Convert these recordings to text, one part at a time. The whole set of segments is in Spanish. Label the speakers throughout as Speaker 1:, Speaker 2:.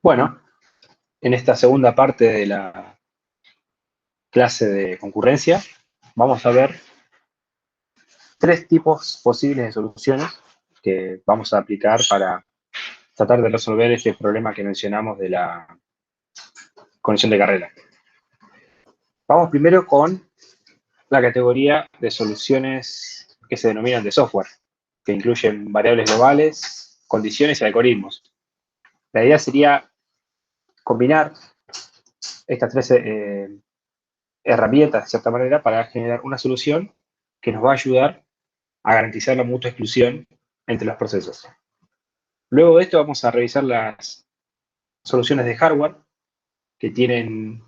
Speaker 1: Bueno, en esta segunda parte de la clase de concurrencia, vamos a ver tres tipos posibles de soluciones que vamos a aplicar para tratar de resolver este problema que mencionamos de la conexión de carrera. Vamos primero con la categoría de soluciones que se denominan de software, que incluyen variables globales, condiciones y algoritmos. La idea sería combinar estas tres herramientas, de cierta manera, para generar una solución que nos va a ayudar a garantizar la mutua exclusión entre los procesos. Luego de esto vamos a revisar las soluciones de hardware que tienen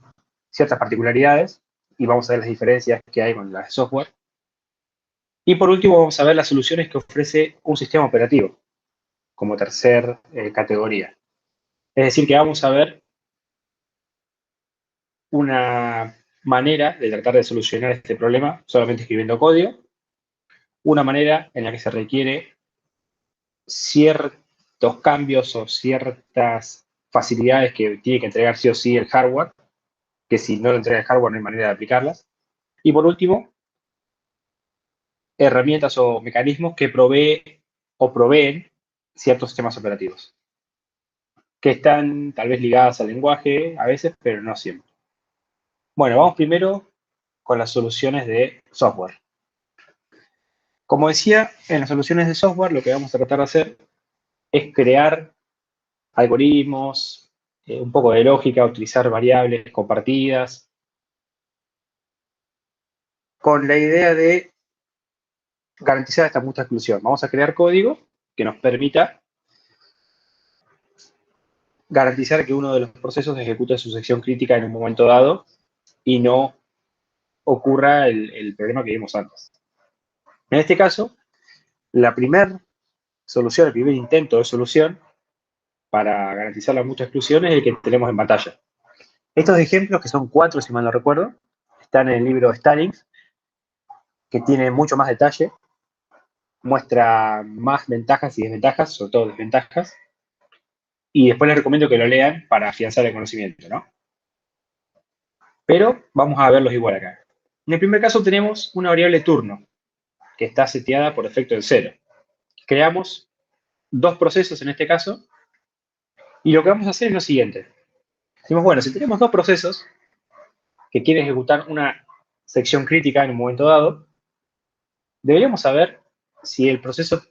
Speaker 1: ciertas particularidades y vamos a ver las diferencias que hay con las de software. Y por último vamos a ver las soluciones que ofrece un sistema operativo como tercer categoría. Es decir, que vamos a ver una manera de tratar de solucionar este problema solamente escribiendo código, una manera en la que se requiere ciertos cambios o ciertas facilidades que tiene que entregar sí o sí el hardware, que si no lo entrega el hardware no hay manera de aplicarlas. Y por último, herramientas o mecanismos que proveen ciertos sistemas operativos, que están tal vez ligadas al lenguaje a veces, pero no siempre. Bueno, vamos primero con las soluciones de software. Como decía, en las soluciones de software lo que vamos a tratar de hacer es crear algoritmos, un poco de lógica, utilizar variables compartidas, con la idea de garantizar esta mutua exclusión. Vamos a crear código que nos permita garantizar que uno de los procesos ejecute su sección crítica en un momento dado y no ocurra el problema que vimos antes. En este caso, la primera solución, el primer intento de solución para garantizar la mutua exclusión es el que tenemos en pantalla. Estos ejemplos, que son 4 si mal no recuerdo, están en el libro Stallings, que tiene mucho más detalle, muestra más ventajas y desventajas, sobre todo desventajas, y después les recomiendo que lo lean para afianzar el conocimiento, ¿no? Pero vamos a verlos igual acá. En el primer caso tenemos una variable turno, que está seteada por defecto en 0. Creamos dos procesos en este caso, y lo que vamos a hacer es lo siguiente. Decimos, bueno, si tenemos dos procesos que quieren ejecutar una sección crítica en un momento dado, deberíamos saber si el proceso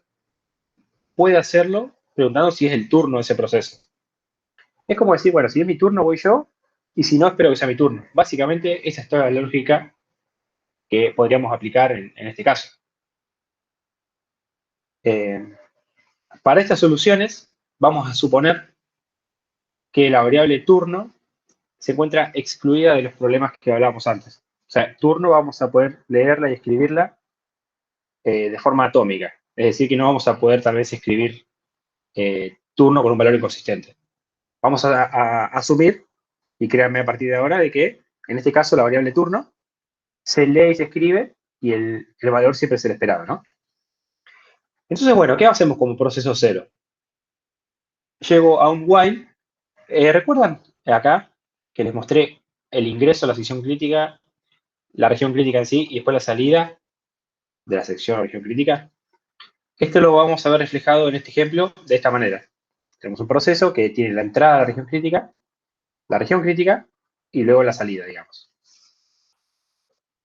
Speaker 1: puede hacerlo preguntando si es el turno de ese proceso. Es como decir, bueno, si es mi turno voy yo, y si no, espero que sea mi turno. Básicamente, esa es toda la lógica que podríamos aplicar en este caso. Para estas soluciones, vamos a suponer que la variable turno se encuentra excluida de los problemas que hablábamos antes. O sea, turno vamos a poder leerla y escribirla de forma atómica. Es decir, que no vamos a poder tal vez escribir turno con un valor inconsistente. Vamos a asumir, y créanme a partir de ahora, de que en este caso la variable turno se lee y se escribe y el valor siempre es el esperado, ¿no? Entonces, bueno, ¿qué hacemos como proceso cero? Llego a un while. ¿Recuerdan acá que les mostré el ingreso a la sección crítica, la región crítica en sí y después la salida de la sección o región crítica? Esto lo vamos a ver reflejado en este ejemplo de esta manera. Tenemos un proceso que tiene la entrada a la región crítica y luego la salida, digamos.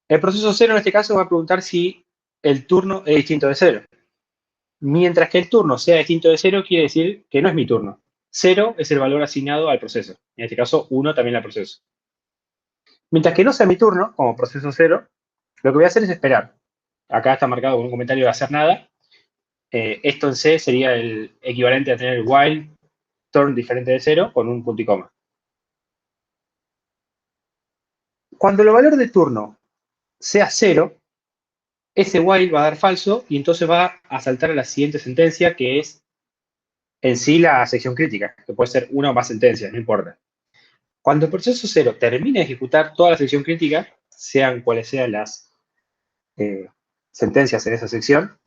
Speaker 1: El proceso cero en este caso va a preguntar si el turno es distinto de cero. Mientras que el turno sea distinto de cero, quiere decir que no es mi turno. 0 es el valor asignado al proceso. En este caso, 1 también al proceso. Mientras que no sea mi turno, como proceso 0, lo que voy a hacer es esperar. Acá está marcado con un comentario de hacer nada. Esto en C sería el equivalente a tener el while turn diferente de 0 con un punto y coma. Cuando el valor de turno sea 0, ese while va a dar falso y entonces va a saltar a la siguiente sentencia, que es en sí la sección crítica, que puede ser una o más sentencias, no importa. Cuando el proceso 0 termine de ejecutar toda la sección crítica, sean cuales sean las sentencias en esa sección,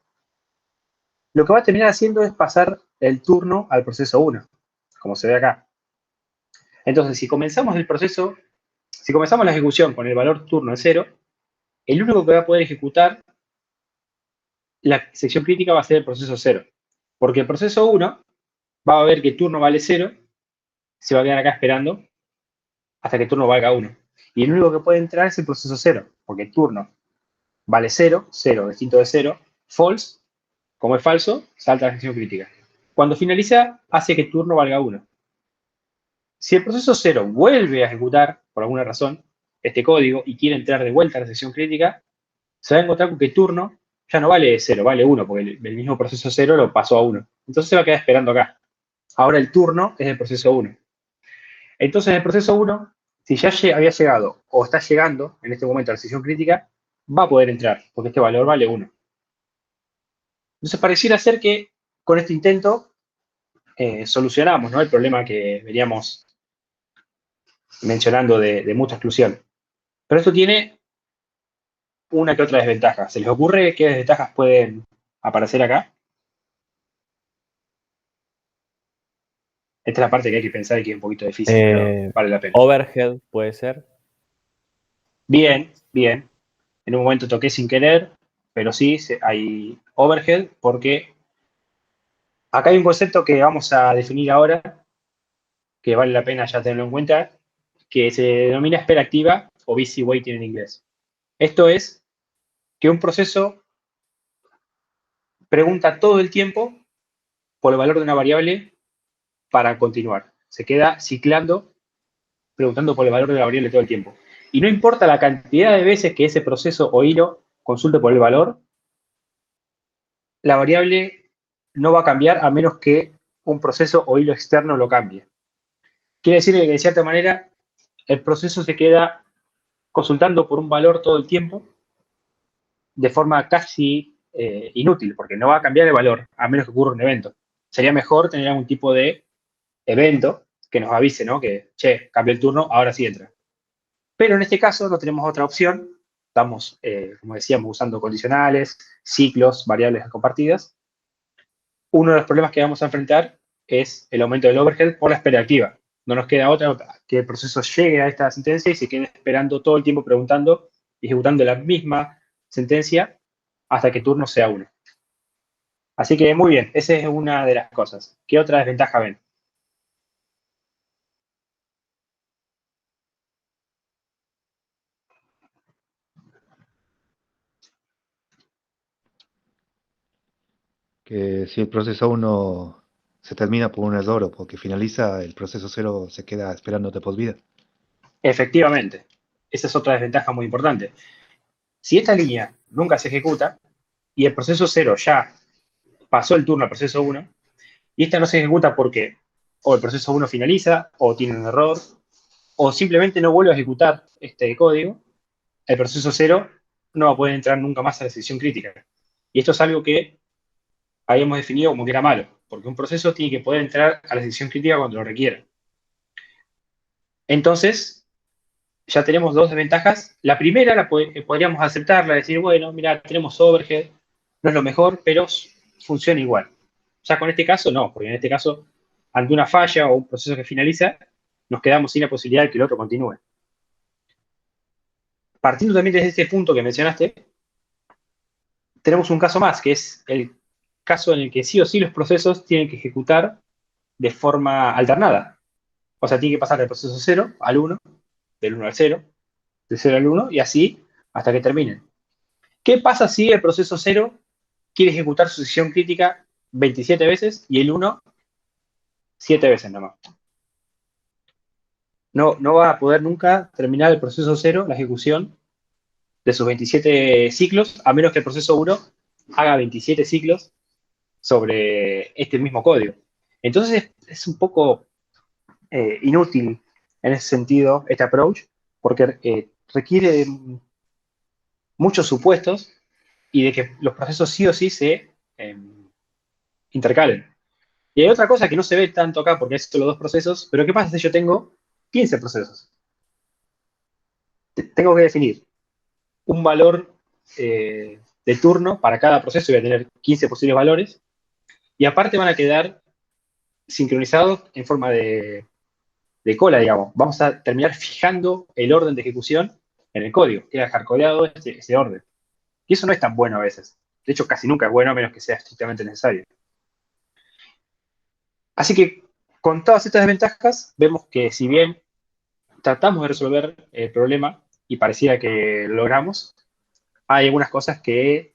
Speaker 1: lo que va a terminar haciendo es pasar el turno al proceso 1, como se ve acá. Entonces, si comenzamos la ejecución con el valor turno en 0, el único que va a poder ejecutar la sección crítica va a ser el proceso 0. Porque el proceso 1 va a ver que turno vale 0, se va a quedar acá esperando hasta que turno valga 1. Y el único que puede entrar es el proceso 0, porque turno vale 0, 0 distinto de 0, false, como es falso, salta la sección crítica. Cuando finaliza, hace que turno valga 1. Si el proceso 0 vuelve a ejecutar, por alguna razón, este código y quiere entrar de vuelta a la sección crítica, se va a encontrar con que turno ya no vale 0, vale 1, porque el mismo proceso 0 lo pasó a 1. Entonces se va a quedar esperando acá. Ahora el turno es el proceso 1. Entonces el proceso 1, si ya había llegado o está llegando en este momento a la sección crítica, va a poder entrar, porque este valor vale 1. Entonces pareciera ser que con este intento solucionamos, ¿no?, el problema que veníamos mencionando de mucha exclusión. Pero esto tiene una que otra desventaja. ¿Se les ocurre qué desventajas pueden aparecer acá? Esta es la parte que hay que pensar y que es un poquito difícil, pero vale la pena.
Speaker 2: Overhead puede ser.
Speaker 1: Bien, bien. En un momento toqué sin querer, pero sí hay overhead porque acá hay un concepto que vamos a definir ahora, que vale la pena ya tenerlo en cuenta, que se denomina espera activa o busy waiting en inglés. Esto es que un proceso pregunta todo el tiempo por el valor de una variable para continuar. Se queda ciclando, preguntando por el valor de la variable todo el tiempo. Y no importa la cantidad de veces que ese proceso o hilo consulte por el valor, la variable no va a cambiar a menos que un proceso o hilo externo lo cambie. Quiere decir que de cierta manera el proceso se queda consultando por un valor todo el tiempo de forma casi inútil, porque no va a cambiar el valor a menos que ocurra un evento. Sería mejor tener algún tipo de evento que nos avise, ¿no?, que, che, cambió el turno, ahora sí entra. Pero en este caso no tenemos otra opción. Estamos, como decíamos, usando condicionales, ciclos, variables compartidas. Uno de los problemas que vamos a enfrentar es el aumento del overhead por la espera activa. No nos queda otra que el proceso llegue a esta sentencia y se quede esperando todo el tiempo preguntando y ejecutando la misma sentencia hasta que turno sea uno. Así que muy bien, esa es una de las cosas. ¿Qué otra desventaja ven?
Speaker 3: Que si el proceso 1 se termina por un error o porque finaliza, el proceso 0 se queda esperándote por vida.
Speaker 1: Efectivamente, esa es otra desventaja muy importante. Si esta línea nunca se ejecuta y el proceso 0 ya pasó el turno al proceso 1, y esta no se ejecuta porque o el proceso 1 finaliza, o tiene un error, o simplemente no vuelve a ejecutar este código, el proceso 0 no va a poder entrar nunca más a la sección crítica. Y esto es algo que habíamos definido como que era malo, porque un proceso tiene que poder entrar a la sección crítica cuando lo requiera. Entonces, ya tenemos dos desventajas. La primera podríamos aceptarla, decir, bueno, mira, tenemos overhead, no es lo mejor, pero funciona igual. Ya con este caso, no, porque en este caso, ante una falla o un proceso que finaliza, nos quedamos sin la posibilidad de que el otro continúe. Partiendo también desde este punto que mencionaste, tenemos un caso más, que es el caso en el que sí o sí los procesos tienen que ejecutar de forma alternada. O sea, tiene que pasar del proceso 0 al 1, del 1 al 0, del 0 al 1, y así hasta que terminen. ¿Qué pasa si el proceso 0 quiere ejecutar su sección crítica 27 veces y el 1 7 veces nomás? No va a poder nunca terminar el proceso 0, la ejecución de sus 27 ciclos, a menos que el proceso 1 haga 27 ciclos sobre este mismo código. Entonces es un poco inútil en ese sentido este approach, porque requiere de muchos supuestos y de que los procesos sí o sí se intercalen. Y hay otra cosa que no se ve tanto acá porque es solo dos procesos, pero ¿qué pasa si yo tengo 15 procesos? Tengo que definir un valor de turno para cada proceso, voy a tener 15 posibles valores, y aparte van a quedar sincronizados en forma de de cola, digamos. Vamos a terminar fijando el orden de ejecución en el código. Queda hardcodeado ese orden. Y eso no es tan bueno a veces. De hecho, casi nunca es bueno a menos que sea estrictamente necesario. Así que con todas estas desventajas, vemos que si bien tratamos de resolver el problema y parecía que lo logramos, hay algunas cosas que,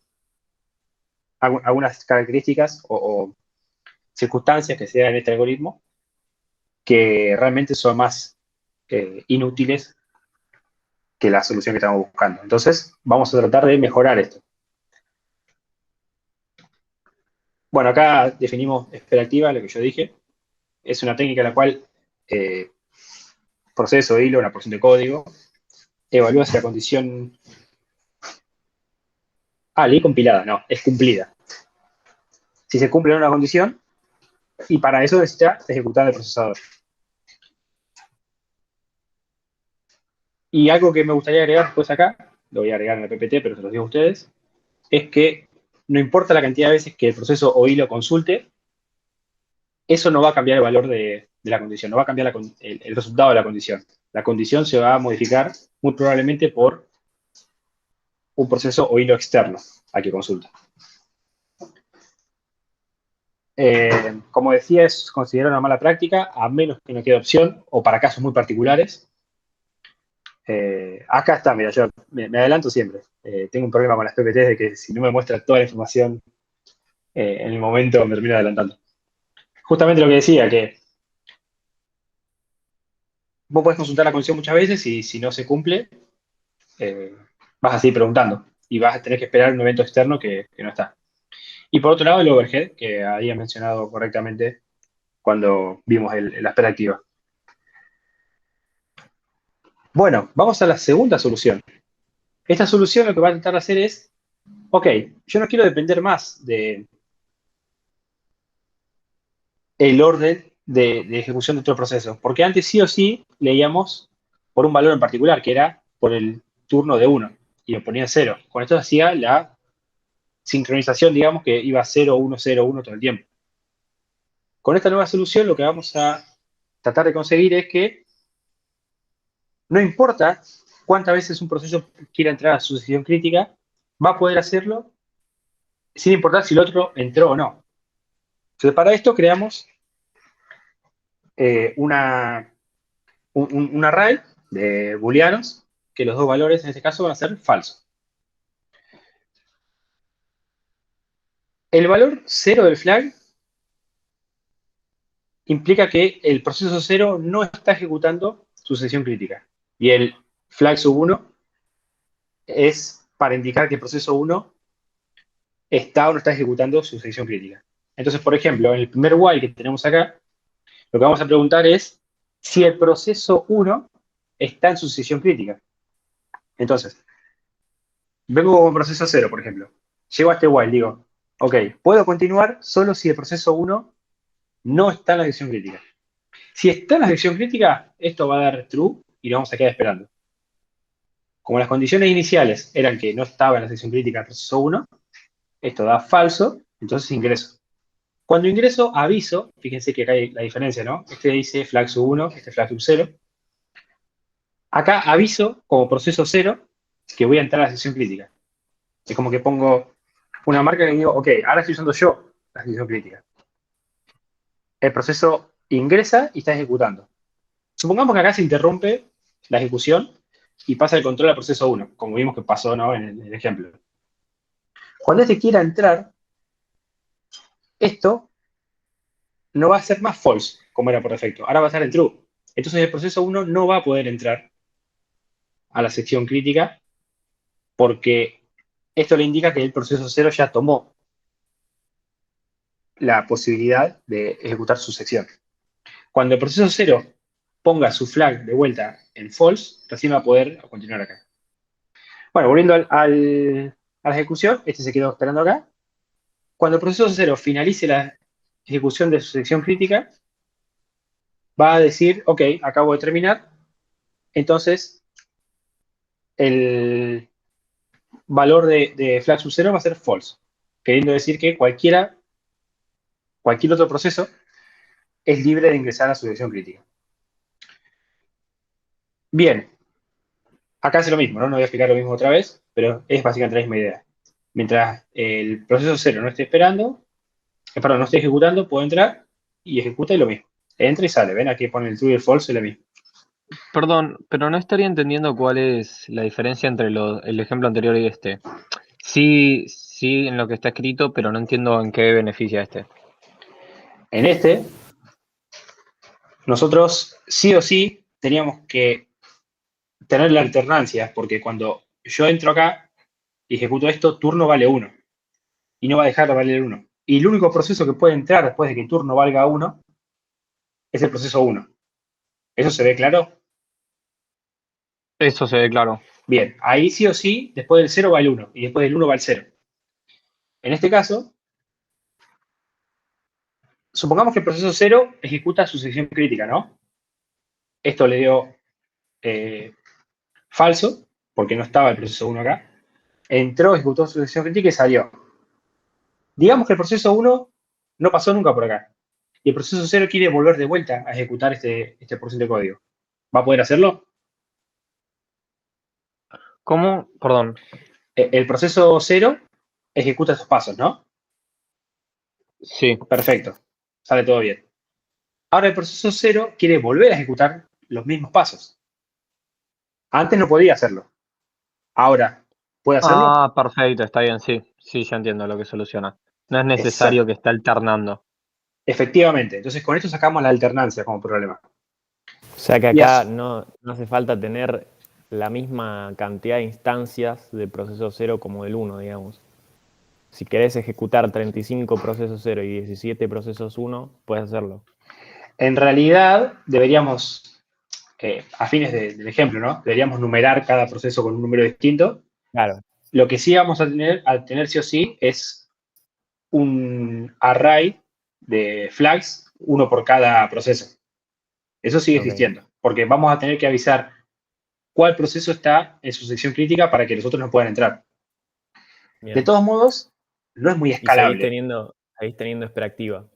Speaker 1: algunas características o circunstancias que se dan en este algoritmo que realmente son más inútiles que la solución que estamos buscando. Entonces, vamos a tratar de mejorar esto. Bueno, acá definimos espera activa, lo que yo dije. Es una técnica en la cual proceso de hilo, una porción de código, evalúa si la condición... leí compilada, no, es cumplida. Si se cumple una condición, y para eso necesita ejecutar el procesador. Y algo que me gustaría agregar después acá, lo voy a agregar en el PPT, pero se los digo a ustedes, es que no importa la cantidad de veces que el proceso o hilo consulte, eso no va a cambiar el valor de la condición, no va a cambiar el resultado de la condición. La condición se va a modificar muy probablemente por un proceso o hilo externo al que consulta. Como decía, es considerada una mala práctica, a menos que no quede opción o para casos muy particulares. Acá está, mira, yo me adelanto siempre. Tengo un problema con las PPTs de que si no me muestra toda la información en el momento me termino adelantando. Justamente lo que decía, que vos podés consultar la condición muchas veces y si no se cumple, vas a seguir preguntando y vas a tener que esperar un evento externo que no está. Y por otro lado, el overhead, que había mencionado correctamente cuando vimos la espera activa. Bueno, vamos a la segunda solución. Esta solución lo que va a intentar hacer es, ok, yo no quiero depender más de el orden de ejecución de otro proceso, porque antes sí o sí leíamos por un valor en particular, que era por el turno de 1, y lo ponía en 0. Con esto hacía la sincronización, digamos, que iba 0, 1, 0, 1 todo el tiempo. Con esta nueva solución lo que vamos a tratar de conseguir es que no importa cuántas veces un proceso quiera entrar a sucesión crítica, va a poder hacerlo sin importar si el otro entró o no. Entonces, para esto creamos un array de booleanos, que los dos valores en este caso van a ser falsos. El valor 0 del flag implica que el proceso 0 no está ejecutando sucesión crítica. Y el flag sub 1 es para indicar que el proceso 1 está o no está ejecutando sucesión crítica. Entonces, por ejemplo, en el primer while que tenemos acá, lo que vamos a preguntar es si el proceso 1 está en sucesión crítica. Entonces, vengo con proceso 0, por ejemplo. Llego a este while, digo, ok, puedo continuar solo si el proceso 1 no está en la sección crítica. Si está en la sección crítica, esto va a dar true y lo vamos a quedar esperando. Como las condiciones iniciales eran que no estaba en la sección crítica el proceso 1, esto da falso, entonces ingreso. Cuando ingreso, aviso, fíjense que acá hay la diferencia, ¿no? Este dice flag sub 1, este flag sub 0. Acá aviso como proceso 0 que voy a entrar a la sección crítica. Es como que pongo una marca que digo, ok, ahora estoy usando yo la sección crítica. El proceso ingresa y está ejecutando. Supongamos que acá se interrumpe la ejecución y pasa el control al proceso 1, como vimos que pasó, ¿no?, en el ejemplo. Cuando este quiera entrar, esto no va a ser más false, como era por defecto. Ahora va a ser en true. Entonces el proceso 1 no va a poder entrar a la sección crítica porque esto le indica que el proceso 0 ya tomó la posibilidad de ejecutar su sección. Cuando el proceso 0 ponga su flag de vuelta en false, recién va a poder continuar acá. Bueno, volviendo a la ejecución, este se quedó esperando acá. Cuando el proceso 0 finalice la ejecución de su sección crítica, va a decir, ok, acabo de terminar, entonces el valor de flag sub 0 va a ser false, queriendo decir que cualquier otro proceso es libre de ingresar a su sección crítica. Bien, acá hace lo mismo, ¿no? No voy a explicar lo mismo otra vez, pero es básicamente la misma idea. Mientras el proceso cero no esté esperando, perdón, no esté ejecutando, puedo entrar y ejecuta y lo mismo. Entra y sale, ¿ven? Aquí pone el true y el false, es lo mismo.
Speaker 2: Perdón, pero no estaría entendiendo cuál es la diferencia entre el ejemplo anterior y este. Sí, sí en lo que está escrito, pero no entiendo en qué beneficia este.
Speaker 1: En este, nosotros sí o sí teníamos que tener la alternancia, porque cuando yo entro acá y ejecuto esto, turno vale uno y no va a dejar de valer uno. Y el único proceso que puede entrar después de que turno valga uno es el proceso uno. ¿Eso se ve claro?
Speaker 2: Eso se ve claro.
Speaker 1: Bien, ahí sí o sí, después del cero va el uno y después del uno va el cero. En este caso, supongamos que el proceso cero ejecuta su sección crítica, ¿no? Esto le dio falso, porque no estaba el proceso uno acá. Entró, ejecutó su sección crítica y salió. Digamos que el proceso uno no pasó nunca por acá. Y el proceso cero quiere volver de vuelta a ejecutar este porcentaje de código. ¿Va a poder hacerlo?
Speaker 2: ¿Cómo? Perdón.
Speaker 1: El proceso cero ejecuta esos pasos, ¿no?
Speaker 2: Sí.
Speaker 1: Perfecto. Sale todo bien. Ahora el proceso cero quiere volver a ejecutar los mismos pasos. Antes no podía hacerlo. Ahora, ¿puede hacerlo?
Speaker 2: Ah, perfecto, está bien, sí. Sí, ya entiendo lo que soluciona. No es necesario
Speaker 1: Exacto.
Speaker 2: que esté alternando.
Speaker 1: Efectivamente. Entonces con esto sacamos la alternancia como problema.
Speaker 4: O sea que
Speaker 1: Y
Speaker 4: acá
Speaker 1: así,
Speaker 4: no hace falta tener la misma cantidad de instancias de proceso cero como del uno, digamos. Si querés ejecutar 35 procesos cero y 17 procesos uno, puedes hacerlo.
Speaker 1: en realidad deberíamos, a fines del ejemplo, ¿no? Deberíamos numerar cada proceso con un número distinto.
Speaker 4: Claro,
Speaker 1: Lo que sí vamos a tener sí o sí es un array de flags, uno por cada proceso. Eso sigue
Speaker 4: ok,
Speaker 1: existiendo, porque vamos a tener que avisar cuál proceso está en su sección crítica para que los otros no puedan entrar. De
Speaker 4: bien.
Speaker 1: todos modos, no es muy
Speaker 4: Y
Speaker 1: escalable.
Speaker 4: seguís teniendo espera activa.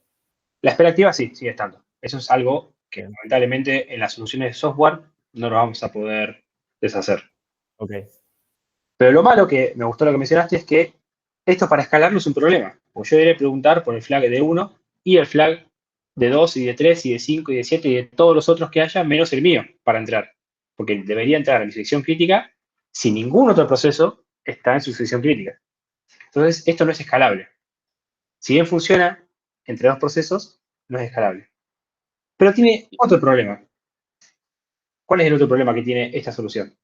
Speaker 1: La espera activa sí, sigue estando. Eso es algo que
Speaker 4: Bien,
Speaker 1: lamentablemente en las soluciones de software no lo vamos a poder deshacer.
Speaker 4: ok.
Speaker 1: Pero lo malo que me gustó lo que mencionaste es que esto para escalar no es un problema. Pues yo debería preguntar por el flag de uno y el flag de 2 y de 3 y de 5 y de 7 y de todos los otros que haya, menos el mío, para entrar. Porque debería entrar a mi sección crítica si ningún otro proceso está en su sección crítica. Entonces, esto no es escalable. Si bien funciona entre dos procesos, no es escalable. Pero tiene otro problema. ¿Cuál es el otro problema que tiene esta solución?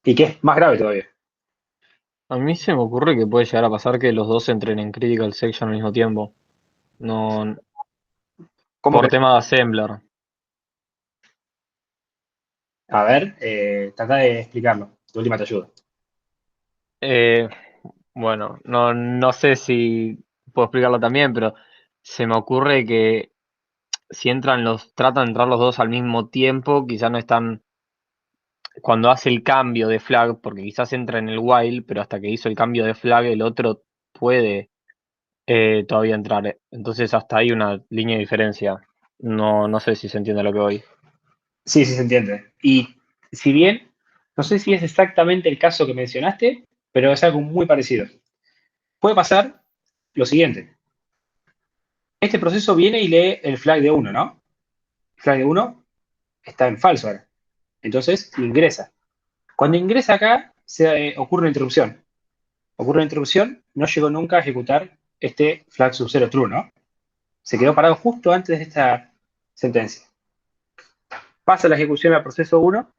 Speaker 1: Y que es más grave todavía.
Speaker 2: A mí se me ocurre que puede llegar a pasar que los dos entren en Critical Section al mismo tiempo. No,
Speaker 1: ¿Cómo
Speaker 2: por
Speaker 1: que?
Speaker 2: tema de assembler.
Speaker 1: A ver, trata de explicarlo. De última te ayuda.
Speaker 2: Eh, bueno, no sé si puedo explicarlo también, pero se me ocurre que si tratan de entrar los dos al mismo tiempo, quizás no están, cuando hace el cambio de flag, porque quizás entra en el while, pero hasta que hizo el cambio de flag el otro puede todavía entrar. Entonces hasta ahí una línea de diferencia. No sé si se entiende lo que voy.
Speaker 1: Sí, sí se entiende. Y si bien, no sé si es exactamente el caso que mencionaste, pero es algo muy parecido. Puede pasar lo siguiente. Este proceso viene y lee el flag de uno, ¿no? El flag de uno está en falso ahora. Entonces ingresa. Cuando ingresa acá, ocurre una interrupción. Ocurre una interrupción, no llegó nunca a ejecutar este flag sub 0 true, ¿no? Se quedó parado justo antes de esta sentencia. Pasa la ejecución al proceso uno.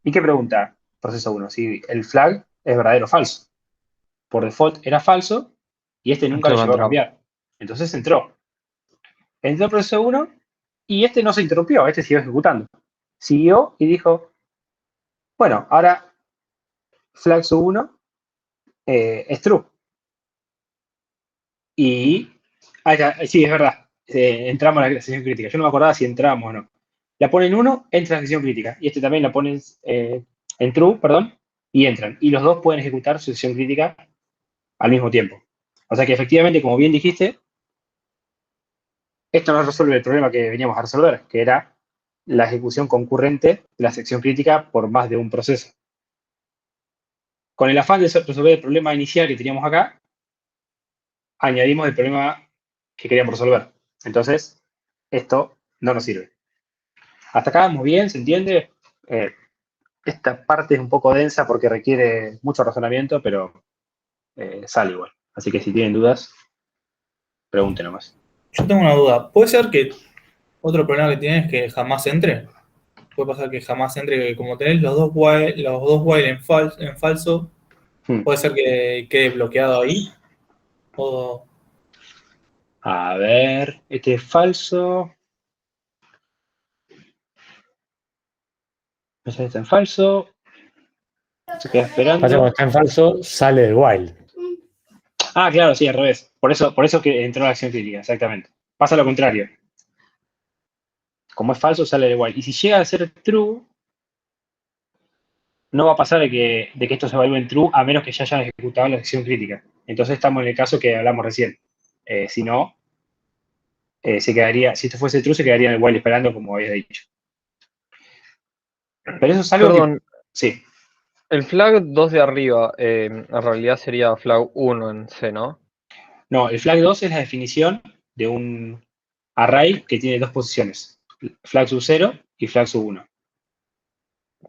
Speaker 1: ¿Y qué pregunta proceso uno? Si el flag es verdadero o falso. Por default era falso y este nunca lo
Speaker 2: Entonces va a
Speaker 1: llegó a
Speaker 2: entrar.
Speaker 1: cambiar. Entonces entró. Entró el proceso uno y este no se interrumpió, este siguió ejecutando. Siguió y dijo, bueno, ahora flag sub 1 es true. Y, sí, es verdad, entramos a la sección crítica. Yo no me acordaba si entramos o no. La pone en 1, entra a la sección crítica. Y este también la pone en true, perdón, y entran. Y los dos pueden ejecutar su sección crítica al mismo tiempo. O sea que efectivamente, como bien dijiste, esto no resuelve el problema que veníamos a resolver, que era la ejecución concurrente de la sección crítica por más de un proceso. Con el afán de resolver el problema inicial que teníamos acá, añadimos el problema que queríamos resolver. Entonces, esto no nos sirve. Hasta acá vamos bien, ¿se entiende? Esta parte es un poco densa porque requiere mucho razonamiento, pero sale igual. Así que si tienen dudas, pregunten nomás.
Speaker 5: Yo tengo una duda. ¿Puede ser que otro problema que tiene es que jamás entre? Puede pasar que jamás entre, que como tenés los dos while en falso, puede ser que quede bloqueado ahí. O
Speaker 1: A ver, este es falso. Ese está en falso. Se queda
Speaker 6: Pasa cuando
Speaker 1: esperando.
Speaker 6: está en falso, sale del while.
Speaker 1: Ah, claro, sí, al revés. Por eso que entró la acción crítica, exactamente. Pasa lo contrario. Como es falso, sale del while. Y si llega a ser true, no va a pasar de que esto se evalúe en true a menos que ya hayan ejecutado la acción crítica. Entonces estamos en el caso que hablamos recién. Si no, se quedaría, si esto fuese true, se quedaría en el while esperando, como habías dicho. Pero eso es algo
Speaker 2: Perdón,
Speaker 1: que... Sí.
Speaker 2: el flag 2 de arriba, en realidad sería flag 1 en C, ¿no?
Speaker 1: No, el flag 2 es la definición de un array que tiene dos posiciones. Flag sub 0 y flag sub 1.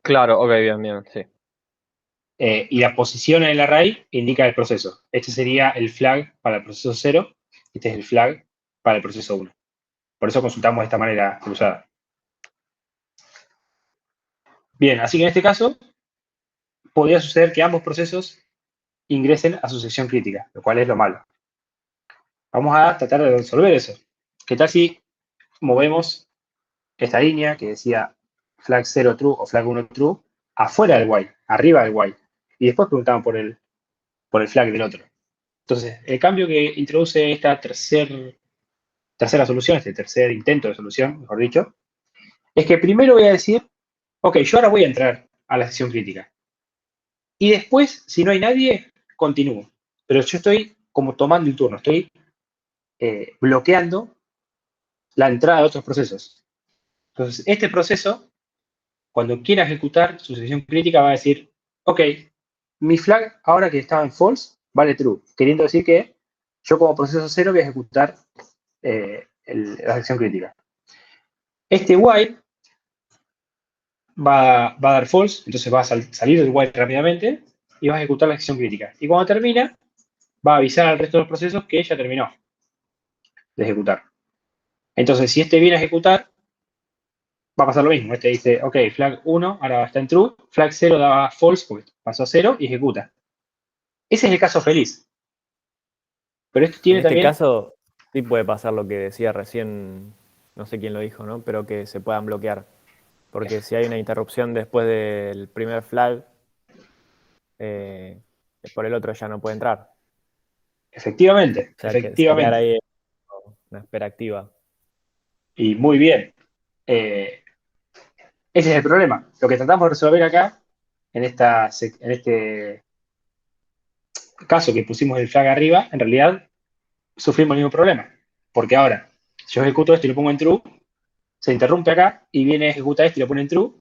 Speaker 2: Claro, ok, bien, sí.
Speaker 1: Y la posición en el array indica el proceso. Este sería el flag para el proceso 0, este es el flag para el proceso 1. Por eso consultamos de esta manera cruzada. Bien, así que en este caso, podría suceder que ambos procesos ingresen a su sección crítica, lo cual es lo malo. Vamos a tratar de resolver eso. ¿Qué tal si movemos esta línea que decía flag 0 true o flag 1 true afuera del while, arriba del while? Y después preguntamos por el flag del otro. Entonces, el cambio que introduce esta tercera solución, este tercer intento de solución, mejor dicho, es que primero voy a decir, ok, yo ahora voy a entrar a la sección crítica. Y después, si no hay nadie, continúo. Pero yo estoy como tomando el turno, estoy bloqueando la entrada de otros procesos. Entonces, este proceso, cuando quiera ejecutar su sección crítica, va a decir, ok, mi flag, ahora que estaba en false, vale true, queriendo decir que yo como proceso 0 voy a ejecutar la sección crítica. Este while va a dar false, entonces va a salir del while rápidamente y va a ejecutar la acción crítica. Y cuando termina, va a avisar al resto de los procesos que ya terminó de ejecutar. Entonces, si este viene a ejecutar, va a pasar lo mismo. Este dice, ok, flag 1 ahora está en true, flag 0 daba false porque pasó a 0 y ejecuta. Ese es el caso feliz. Pero esto tiene
Speaker 4: En este
Speaker 1: también...
Speaker 4: caso, sí puede pasar lo que decía recién, no sé quién lo dijo, ¿no? Pero que se puedan bloquear. Porque si hay una interrupción después del primer flag, por el otro ya no puede entrar.
Speaker 1: Efectivamente,
Speaker 4: O sea, que se quedar
Speaker 1: efectivamente.
Speaker 4: ahí una espera activa.
Speaker 1: Y muy bien. Ese es el problema. Lo que tratamos de resolver acá, en este caso que pusimos el flag arriba, en realidad sufrimos el mismo problema. Porque ahora, si yo ejecuto esto y lo pongo en true, se interrumpe acá y viene, ejecuta esto y lo pone en true,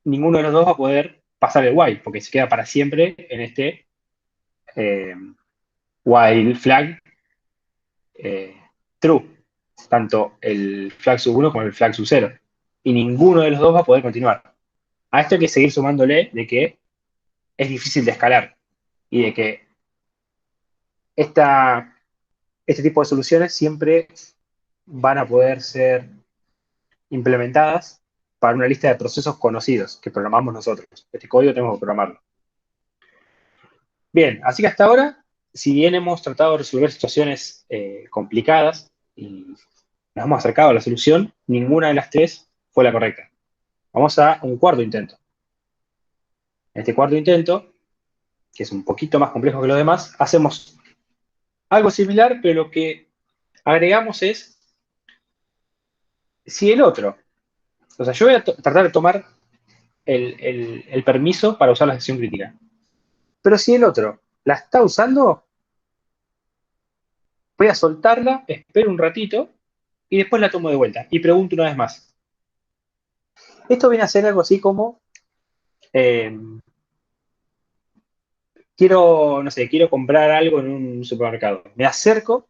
Speaker 1: ninguno de los dos va a poder pasar el while, porque se queda para siempre en este while flag true. Tanto el flag sub 1 como el flag sub 0. Y ninguno de los dos va a poder continuar. A esto hay que seguir sumándole de que es difícil de escalar y de que este tipo de soluciones siempre van a poder ser implementadas para una lista de procesos conocidos que programamos nosotros. Este código tenemos que programarlo. Bien, así que hasta ahora, si bien hemos tratado de resolver situaciones complicadas y nos hemos acercado a la solución, ninguna de las tres fue la correcta. Vamos a un cuarto intento. En este cuarto intento, que es un poquito más complejo que los demás, hacemos algo similar, pero lo que agregamos es si el otro. O sea, yo voy a tratar de tomar el permiso para usar la sección crítica. Pero si el otro la está usando, voy a soltarla, espero un ratito y después la tomo de vuelta y pregunto una vez más. Esto viene a ser algo así como, no sé, quiero comprar algo en un supermercado. Me acerco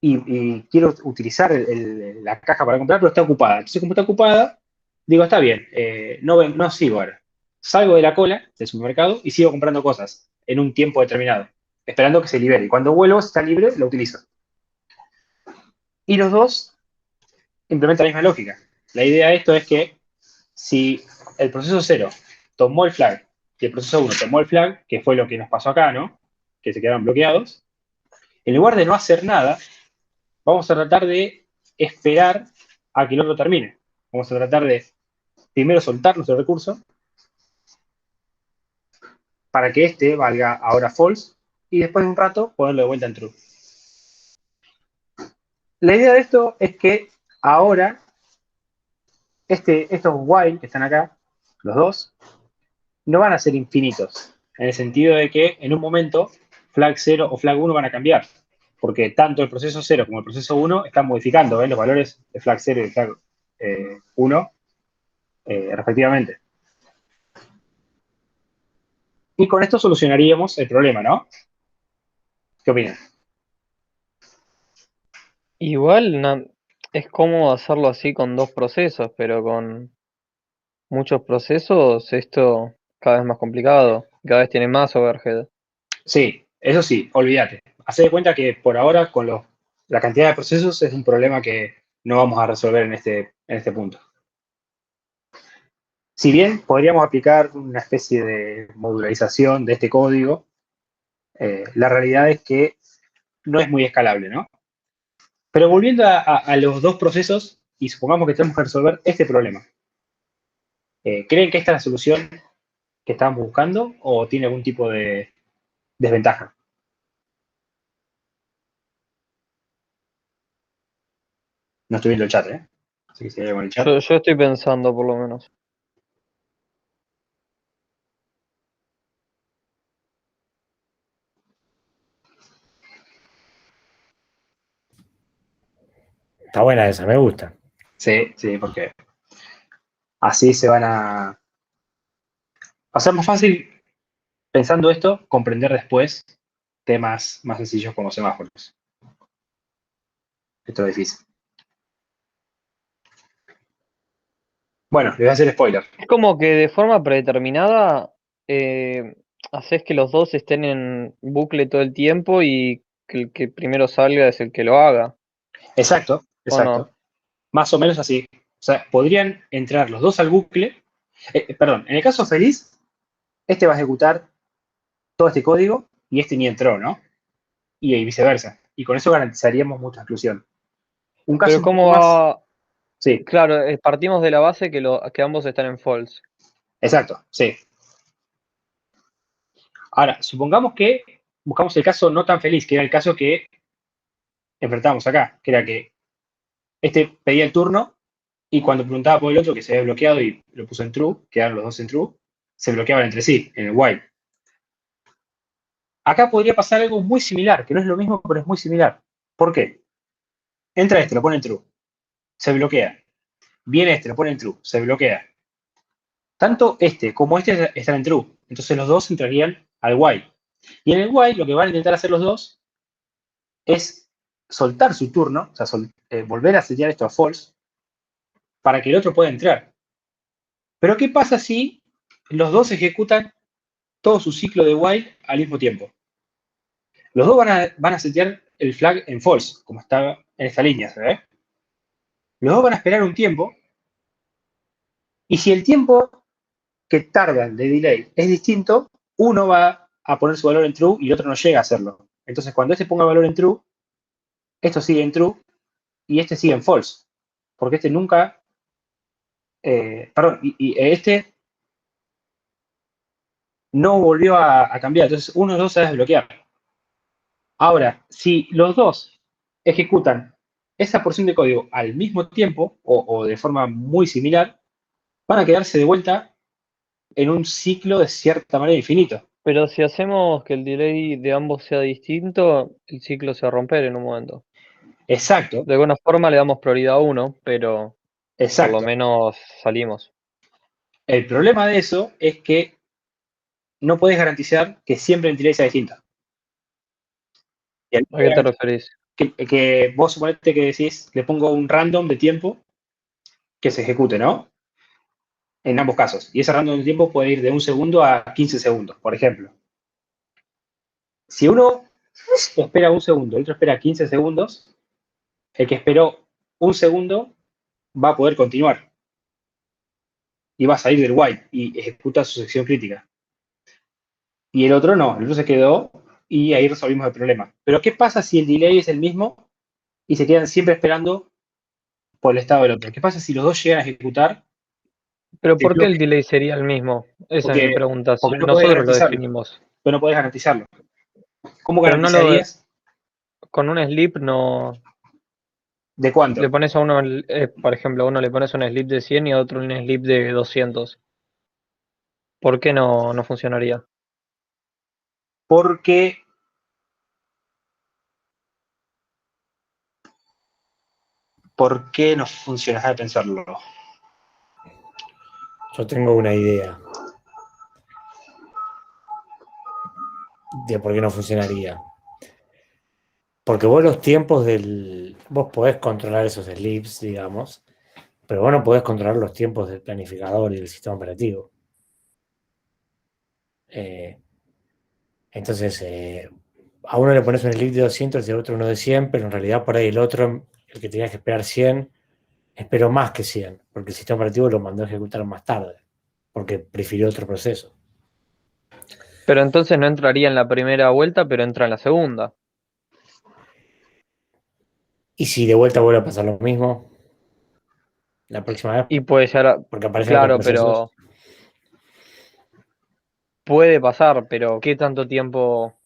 Speaker 1: y quiero utilizar la caja para comprar, pero está ocupada. Entonces, como está ocupada, digo, está bien, no sigo ahora. Salgo de la cola del supermercado y sigo comprando cosas en un tiempo determinado, esperando que se libere. Y cuando vuelvo, si está libre, lo utilizo. Y los dos implementan la misma lógica. La idea de esto es que si el proceso 0 tomó el flag y el proceso 1 tomó el flag, que fue lo que nos pasó acá, ¿no? Que se quedaron bloqueados, en lugar de no hacer nada, vamos a tratar de esperar a que el otro termine. Vamos a tratar de primero soltar nuestro recurso para que este valga ahora false y después de un rato ponerlo de vuelta en true. La idea de esto es que ahora estos while que están acá, los dos, no van a ser infinitos, en el sentido de que en un momento flag 0 o flag 1 van a cambiar, porque tanto el proceso 0 como el proceso 1 están modificando los valores de flag 0 y de flag 1 respectivamente. Y con esto solucionaríamos el problema, ¿no? ¿Qué opinan?
Speaker 2: Igual es cómodo hacerlo así con dos procesos, pero con muchos procesos esto cada vez más complicado, cada vez tiene más overhead.
Speaker 1: Sí, eso sí, olvídate. Haced de cuenta que por ahora con la cantidad de procesos es un problema que no vamos a resolver en este punto. Si bien podríamos aplicar una especie de modularización de este código, la realidad es que no es muy escalable, ¿no? Pero volviendo a los dos procesos, y supongamos que tenemos que resolver este problema. ¿Creen que esta es la solución que estábamos buscando o tiene algún tipo de desventaja? No estoy viendo el chat, ¿eh? Así que si hay algo en el chat.
Speaker 2: Yo estoy pensando por lo menos.
Speaker 6: Está buena esa, me gusta.
Speaker 1: Sí, porque así se van a hacer más fácil, pensando esto, comprender después temas más sencillos como semáforos. Esto es difícil. Bueno, les voy a hacer spoiler.
Speaker 2: Es como que de forma predeterminada haces que los dos estén en bucle todo el tiempo y que el que primero salga es el que lo haga,
Speaker 1: Exacto.
Speaker 2: ¿o no?
Speaker 1: Más o menos así. O sea, podrían entrar los dos al bucle. Perdón, en el caso feliz, este va a ejecutar todo este código y este ni entró, ¿no? Y viceversa. Y con eso garantizaríamos mucha exclusión. Un caso
Speaker 2: Pero
Speaker 1: un poco
Speaker 2: ¿cómo
Speaker 1: más.
Speaker 2: va?
Speaker 1: Sí,
Speaker 2: Claro, partimos de la base que ambos están en false.
Speaker 1: exacto, sí. Ahora, supongamos que buscamos el caso no tan feliz, que era el caso que enfrentamos acá, que era que este pedía el turno y cuando preguntaba por el otro que se había bloqueado y lo puso en true, quedaron los dos en true, se bloqueaban entre sí, en el while. Acá podría pasar algo muy similar, que no es lo mismo, pero es muy similar. ¿Por qué? Entra este, lo pone en true, se bloquea. Viene este, lo pone en true, se bloquea. Tanto este como este están en true, entonces los dos entrarían al while. Y en el while lo que van a intentar hacer los dos es soltar su turno, o sea, volver a setear esto a false, para que el otro pueda entrar. Pero ¿qué pasa si los dos ejecutan todo su ciclo de while al mismo tiempo? Los dos van a setear el flag en false, como está en esta línea, ¿se ve? Los dos van a esperar un tiempo, y si el tiempo que tardan de delay es distinto, uno va a poner su valor en true y el otro no llega a hacerlo. Entonces, cuando este ponga el valor en true, esto sigue en true y este sigue en false. Porque este nunca. Perdón, y este no volvió a cambiar. Entonces, uno de los dos se va a desbloquear. Ahora, si los dos ejecutan esa porción de código al mismo tiempo o de forma muy similar, van a quedarse de vuelta en un ciclo de cierta manera infinito.
Speaker 2: Pero si hacemos que el delay de ambos sea distinto, el ciclo se va a romper en un momento.
Speaker 1: Exacto.
Speaker 2: De alguna forma le damos prioridad a uno, pero por
Speaker 1: Exacto.
Speaker 2: lo menos salimos.
Speaker 1: El problema de eso es que no puedes garantizar que siempre el delay sea distinto. Y
Speaker 2: ¿A qué te referís?
Speaker 1: que vos suponete que decís, le pongo un random de tiempo que se ejecute, ¿no? En ambos casos. Y ese random de tiempo puede ir de 1 segundo a 15 segundos, por ejemplo. Si uno espera 1 segundo, el otro espera 15 segundos, el que esperó 1 segundo va a poder continuar. Y va a salir del while y ejecuta su sección crítica. Y el otro no, el otro se quedó y ahí resolvimos el problema. Pero ¿qué pasa si el delay es el mismo y se quedan siempre esperando por el estado del otro? ¿Qué pasa si los dos llegan a ejecutar
Speaker 2: Pero
Speaker 1: el
Speaker 2: ¿por qué el
Speaker 1: bloque?
Speaker 2: delay sería el mismo? Esa es mi pregunta. Si
Speaker 1: Porque no podés
Speaker 2: nosotros lo
Speaker 1: garantizarlo.
Speaker 2: definimos.
Speaker 1: Pero no podés garantizarlo. ¿Cómo
Speaker 2: Pero no lo
Speaker 1: garantizarías
Speaker 2: con un sleep no.
Speaker 1: de cuánto?
Speaker 2: Le pones a uno, por ejemplo, a uno le pones un sleep de 100 y a otro un sleep de 200. ¿Por qué no funcionaría?
Speaker 1: Porque ¿por qué no funciona? Deja de pensarlo.
Speaker 6: Yo tengo una idea de por qué no funcionaría. Porque vos los tiempos vos podés controlar esos sleeps, digamos, pero vos no podés controlar los tiempos del planificador y del sistema operativo. Entonces, a uno le pones un sleep de 200 y al otro uno de 100, pero en realidad por ahí el otro, el que tenía que esperar 100, esperó más que 100, porque el sistema operativo lo mandó a ejecutar más tarde, porque prefirió otro proceso.
Speaker 2: Pero entonces no entraría en la primera vuelta, pero entra en la segunda.
Speaker 6: Y si de vuelta vuelve a pasar lo mismo, la próxima vez,
Speaker 2: Y puede ser,
Speaker 6: porque aparecen otros
Speaker 2: claro,
Speaker 6: procesos.
Speaker 2: pero puede pasar, pero ¿qué tanto tiempo?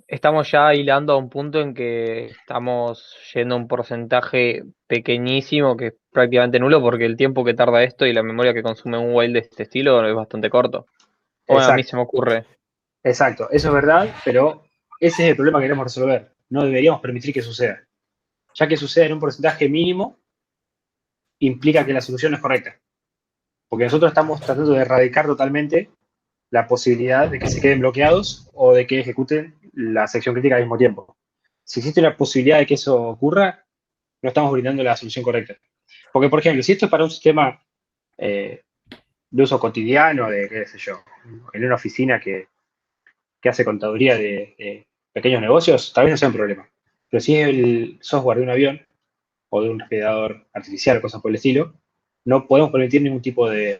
Speaker 2: Estamos ya hilando a un punto en que estamos yendo a un porcentaje pequeñísimo que es prácticamente nulo porque el tiempo que tarda esto y la memoria que consume un while de este estilo es bastante corto. O bueno, a mí se
Speaker 1: Exacto,
Speaker 2: me ocurre.
Speaker 1: exacto. Eso es verdad, pero ese es el problema que queremos resolver. No deberíamos permitir que suceda. Ya que suceda en un porcentaje mínimo, implica que la solución no es correcta. Porque nosotros estamos tratando de erradicar totalmente la posibilidad de que se queden bloqueados o de que ejecuten la sección crítica al mismo tiempo. Si existe una posibilidad de que eso ocurra, no estamos brindando la solución correcta. Porque, por ejemplo, si esto es para un sistema de uso cotidiano, de qué sé yo, en una oficina que hace contaduría de pequeños negocios, tal vez no sea un problema. Pero si es el software de un avión o de un respirador artificial o cosas por el estilo, no podemos permitir ningún tipo de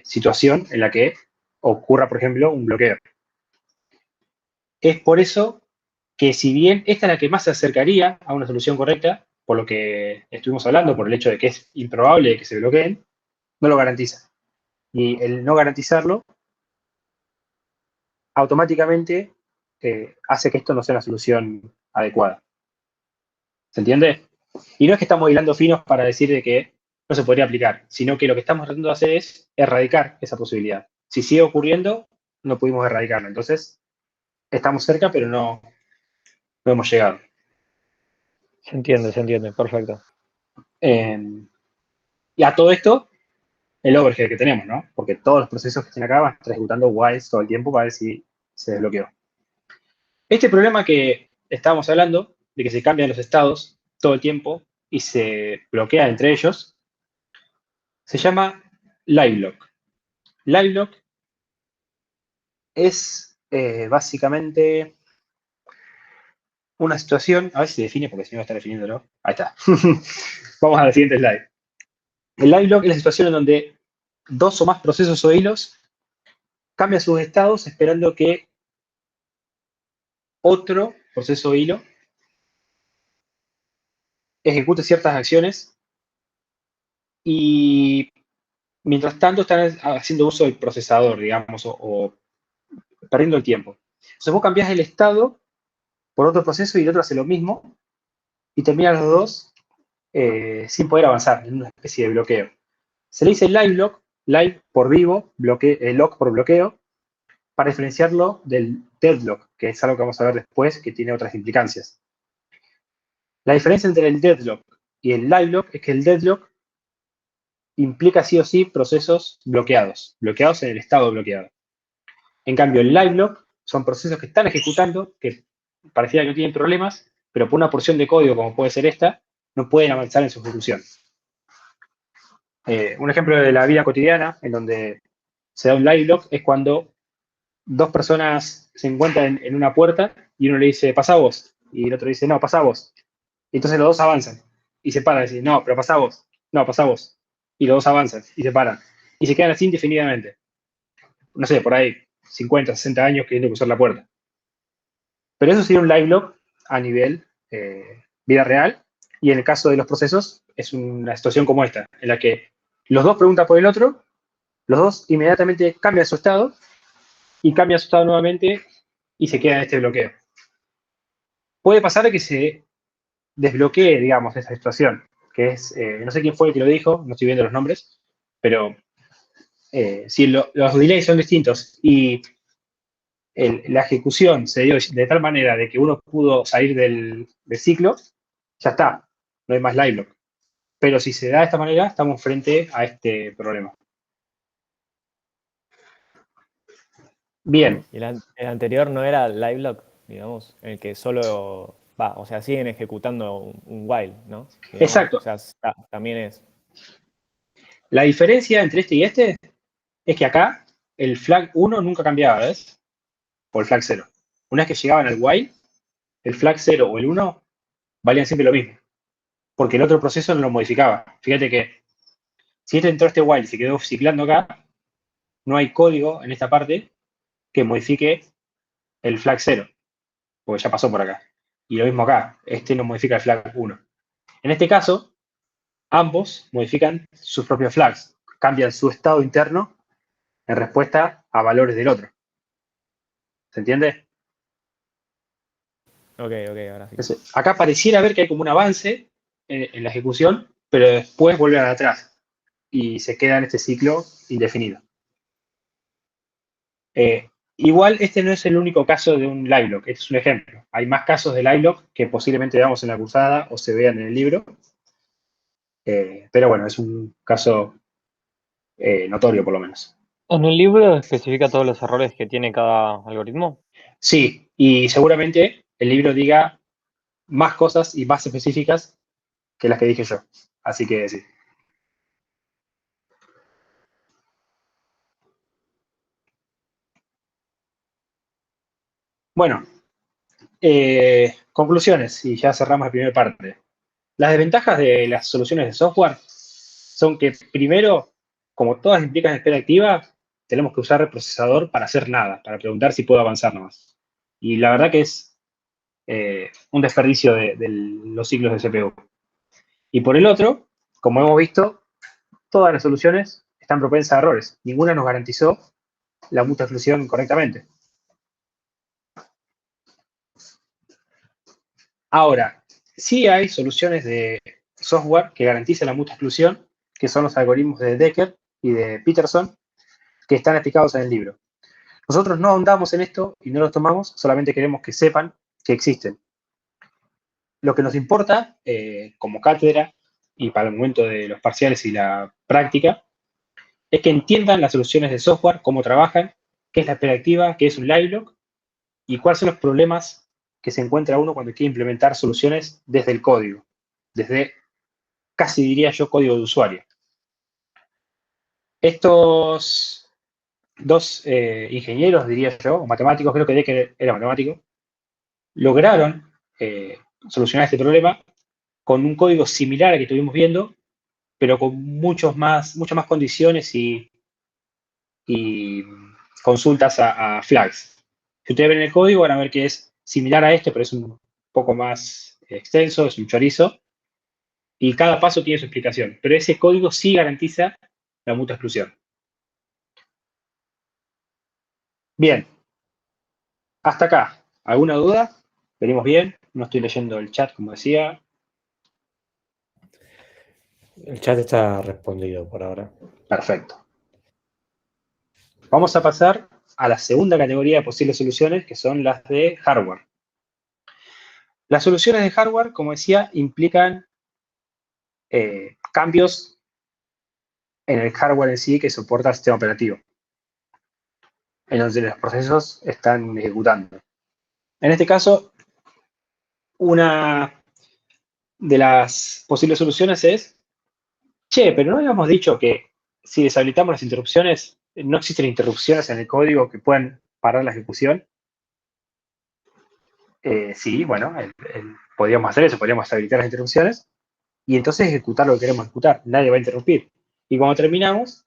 Speaker 1: situación en la que ocurra, por ejemplo, un bloqueo. Es por eso que si bien esta es la que más se acercaría a una solución correcta, por lo que estuvimos hablando, por el hecho de que es improbable que se bloqueen, no lo garantiza. Y el no garantizarlo automáticamente hace que esto no sea la solución adecuada. ¿Se entiende? Y no es que estamos hilando finos para decir de que no se podría aplicar, sino que lo que estamos tratando de hacer es erradicar esa posibilidad. Si sigue ocurriendo, no pudimos erradicarlo. Entonces, estamos cerca, pero no hemos llegado.
Speaker 2: Se entiende, perfecto.
Speaker 1: Y a todo esto, el overhead que tenemos, ¿no? Porque todos los procesos que estén acá van a estar ejecutando whiles todo el tiempo para ver si se desbloqueó. Este problema que estábamos hablando, de que se cambian los estados todo el tiempo y se bloquea entre ellos, se llama live lock. Live lock es básicamente una situación, a ver si se define porque si no va a estar definiéndolo. Ahí está. Vamos a la siguiente slide. El live lock es la situación en donde dos o más procesos o hilos cambian sus estados esperando que otro proceso o hilo ejecute ciertas acciones y mientras tanto están haciendo uso del procesador, digamos, o perdiendo el tiempo. Entonces vos cambiás el estado por otro proceso y el otro hace lo mismo y terminan los dos sin poder avanzar en una especie de bloqueo. Se le dice live lock, live por vivo, lock por bloqueo, para diferenciarlo del deadlock, que es algo que vamos a ver después que tiene otras implicancias. La diferencia entre el deadlock y el live lock es que el deadlock implica sí o sí procesos bloqueados en el estado bloqueado. En cambio, el live lock son procesos que están ejecutando, que pareciera que no tienen problemas, pero por una porción de código, como puede ser esta, no pueden avanzar en su ejecución. Un ejemplo de la vida cotidiana, en donde se da un live lock, es cuando dos personas se encuentran en una puerta y uno le dice, pasa vos, y el otro dice, no, pasa vos. Y entonces los dos avanzan y se paran y dicen, no, pero pasa vos, no, pasa vos. Y los dos avanzan y se paran. Y se quedan así indefinidamente. No sé, por ahí, 50, 60 años queriendo cruzar la puerta. Pero eso sería un live lock a nivel vida real. Y en el caso de los procesos, es una situación como esta, en la que los dos preguntan por el otro, los dos inmediatamente cambian su estado y cambian su estado nuevamente y se queda en este bloqueo. Puede pasar que se desbloquee, digamos, esa situación, que es, no sé quién fue el que lo dijo, no estoy viendo los nombres, pero si los delays son distintos y la ejecución se dio de tal manera de que uno pudo salir del ciclo, ya está, no hay más live lock. Pero si se da de esta manera, estamos frente a este problema. Bien.
Speaker 4: Y el anterior no era live lock, digamos, en el que solo va, o sea, siguen ejecutando un while, ¿no? Digamos,
Speaker 1: Exacto.
Speaker 4: O sea, también es.
Speaker 1: La diferencia entre este y este es que acá el flag 1 nunca cambiaba, ¿ves? O el flag 0. Una vez que llegaban al while, el flag 0 o el 1 valían siempre lo mismo. Porque el otro proceso no lo modificaba. Fíjate que si este entró a este while y se quedó ciclando acá, no hay código en esta parte que modifique el flag 0. Porque ya pasó por acá. Y lo mismo acá. Este no modifica el flag 1. En este caso, ambos modifican sus propios flags. Cambian su estado interno en respuesta a valores del otro. ¿Se entiende?
Speaker 4: Ok, ahora sí.
Speaker 1: Entonces, acá pareciera ver que hay como un avance en la ejecución, pero después vuelven atrás y se queda en este ciclo indefinido. Igual este no es el único caso de un live lock, este es un ejemplo. Hay más casos de live lock que posiblemente veamos en la cursada o se vean en el libro. Pero bueno, es un caso notorio por lo menos.
Speaker 2: ¿En el libro especifica todos los errores que tiene cada algoritmo?
Speaker 1: Sí, y seguramente el libro diga más cosas y más específicas que las que dije yo. Así que sí. Bueno, conclusiones, y ya cerramos la primera parte. Las desventajas de las soluciones de software son que, primero, como todas implican espera activa, tenemos que usar el procesador para hacer nada, para preguntar si puedo avanzar nomás. Y la verdad que es un desperdicio de los ciclos de CPU. Y por el otro, como hemos visto, todas las soluciones están propensas a errores. Ninguna nos garantizó la mutua exclusión correctamente. Ahora, sí hay soluciones de software que garantizan la mutua exclusión, que son los algoritmos de Decker y de Peterson, que están explicados en el libro. Nosotros no ahondamos en esto y no los tomamos, solamente queremos que sepan que existen. Lo que nos importa, como cátedra y para el momento de los parciales y la práctica, es que entiendan las soluciones de software, cómo trabajan, qué es la espera activa, qué es un live lock y cuáles son los problemas que se encuentra uno cuando quiere implementar soluciones desde el código, desde, casi diría yo, código de usuario. Estos dos ingenieros, diría yo, o matemáticos, creo que Decker era matemático, lograron solucionar este problema con un código similar al que estuvimos viendo, pero con muchas más condiciones y consultas a flags. Si ustedes ven el código, van a ver que es similar a este, pero es un poco más extenso, es un chorizo, y cada paso tiene su explicación. Pero ese código sí garantiza la mutua exclusión. Bien. Hasta acá. ¿Alguna duda? ¿Venimos bien? No estoy leyendo el chat, como decía.
Speaker 6: El chat está respondido por ahora.
Speaker 1: Perfecto. Vamos a pasar a la segunda categoría de posibles soluciones, que son las de hardware. Las soluciones de hardware, como decía, implican cambios en el hardware en sí que soporta el sistema operativo, en donde los procesos están ejecutando. En este caso, una de las posibles soluciones es, che, pero no habíamos dicho que si deshabilitamos las interrupciones, no existen interrupciones en el código que puedan parar la ejecución. Sí, bueno, podríamos hacer eso, podríamos deshabilitar las interrupciones y entonces ejecutar lo que queremos ejecutar. Nadie va a interrumpir. Y cuando terminamos,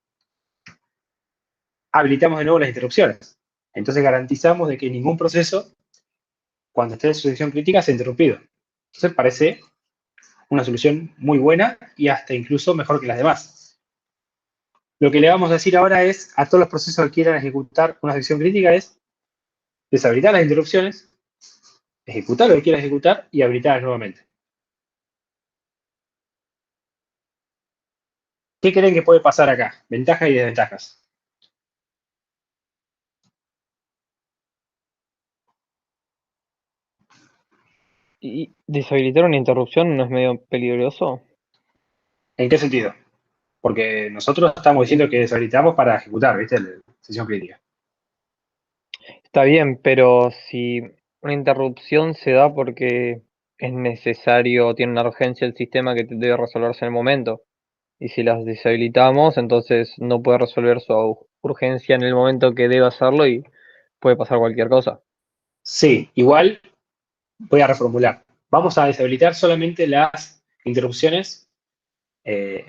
Speaker 1: habilitamos de nuevo las interrupciones. Entonces garantizamos de que ningún proceso, cuando esté en situación crítica, sea interrumpido. Entonces parece una solución muy buena y hasta incluso mejor que las demás. Lo que le vamos a decir ahora es a todos los procesos que quieran ejecutar una sección crítica es deshabilitar las interrupciones, ejecutar lo que quieran ejecutar y habilitarlas nuevamente. ¿Qué creen que puede pasar acá? Ventajas y desventajas.
Speaker 2: ¿Y deshabilitar una interrupción no es medio peligroso?
Speaker 1: ¿En qué sentido? Porque nosotros estamos diciendo que deshabilitamos para ejecutar, ¿viste? La sesión crítica.
Speaker 2: Está bien, pero si una interrupción se da porque es necesario, tiene una urgencia el sistema que debe resolverse en el momento. Y si las deshabilitamos, entonces no puede resolver su urgencia en el momento que debe hacerlo y puede pasar cualquier cosa.
Speaker 1: Sí, igual voy a reformular. Vamos a deshabilitar solamente las interrupciones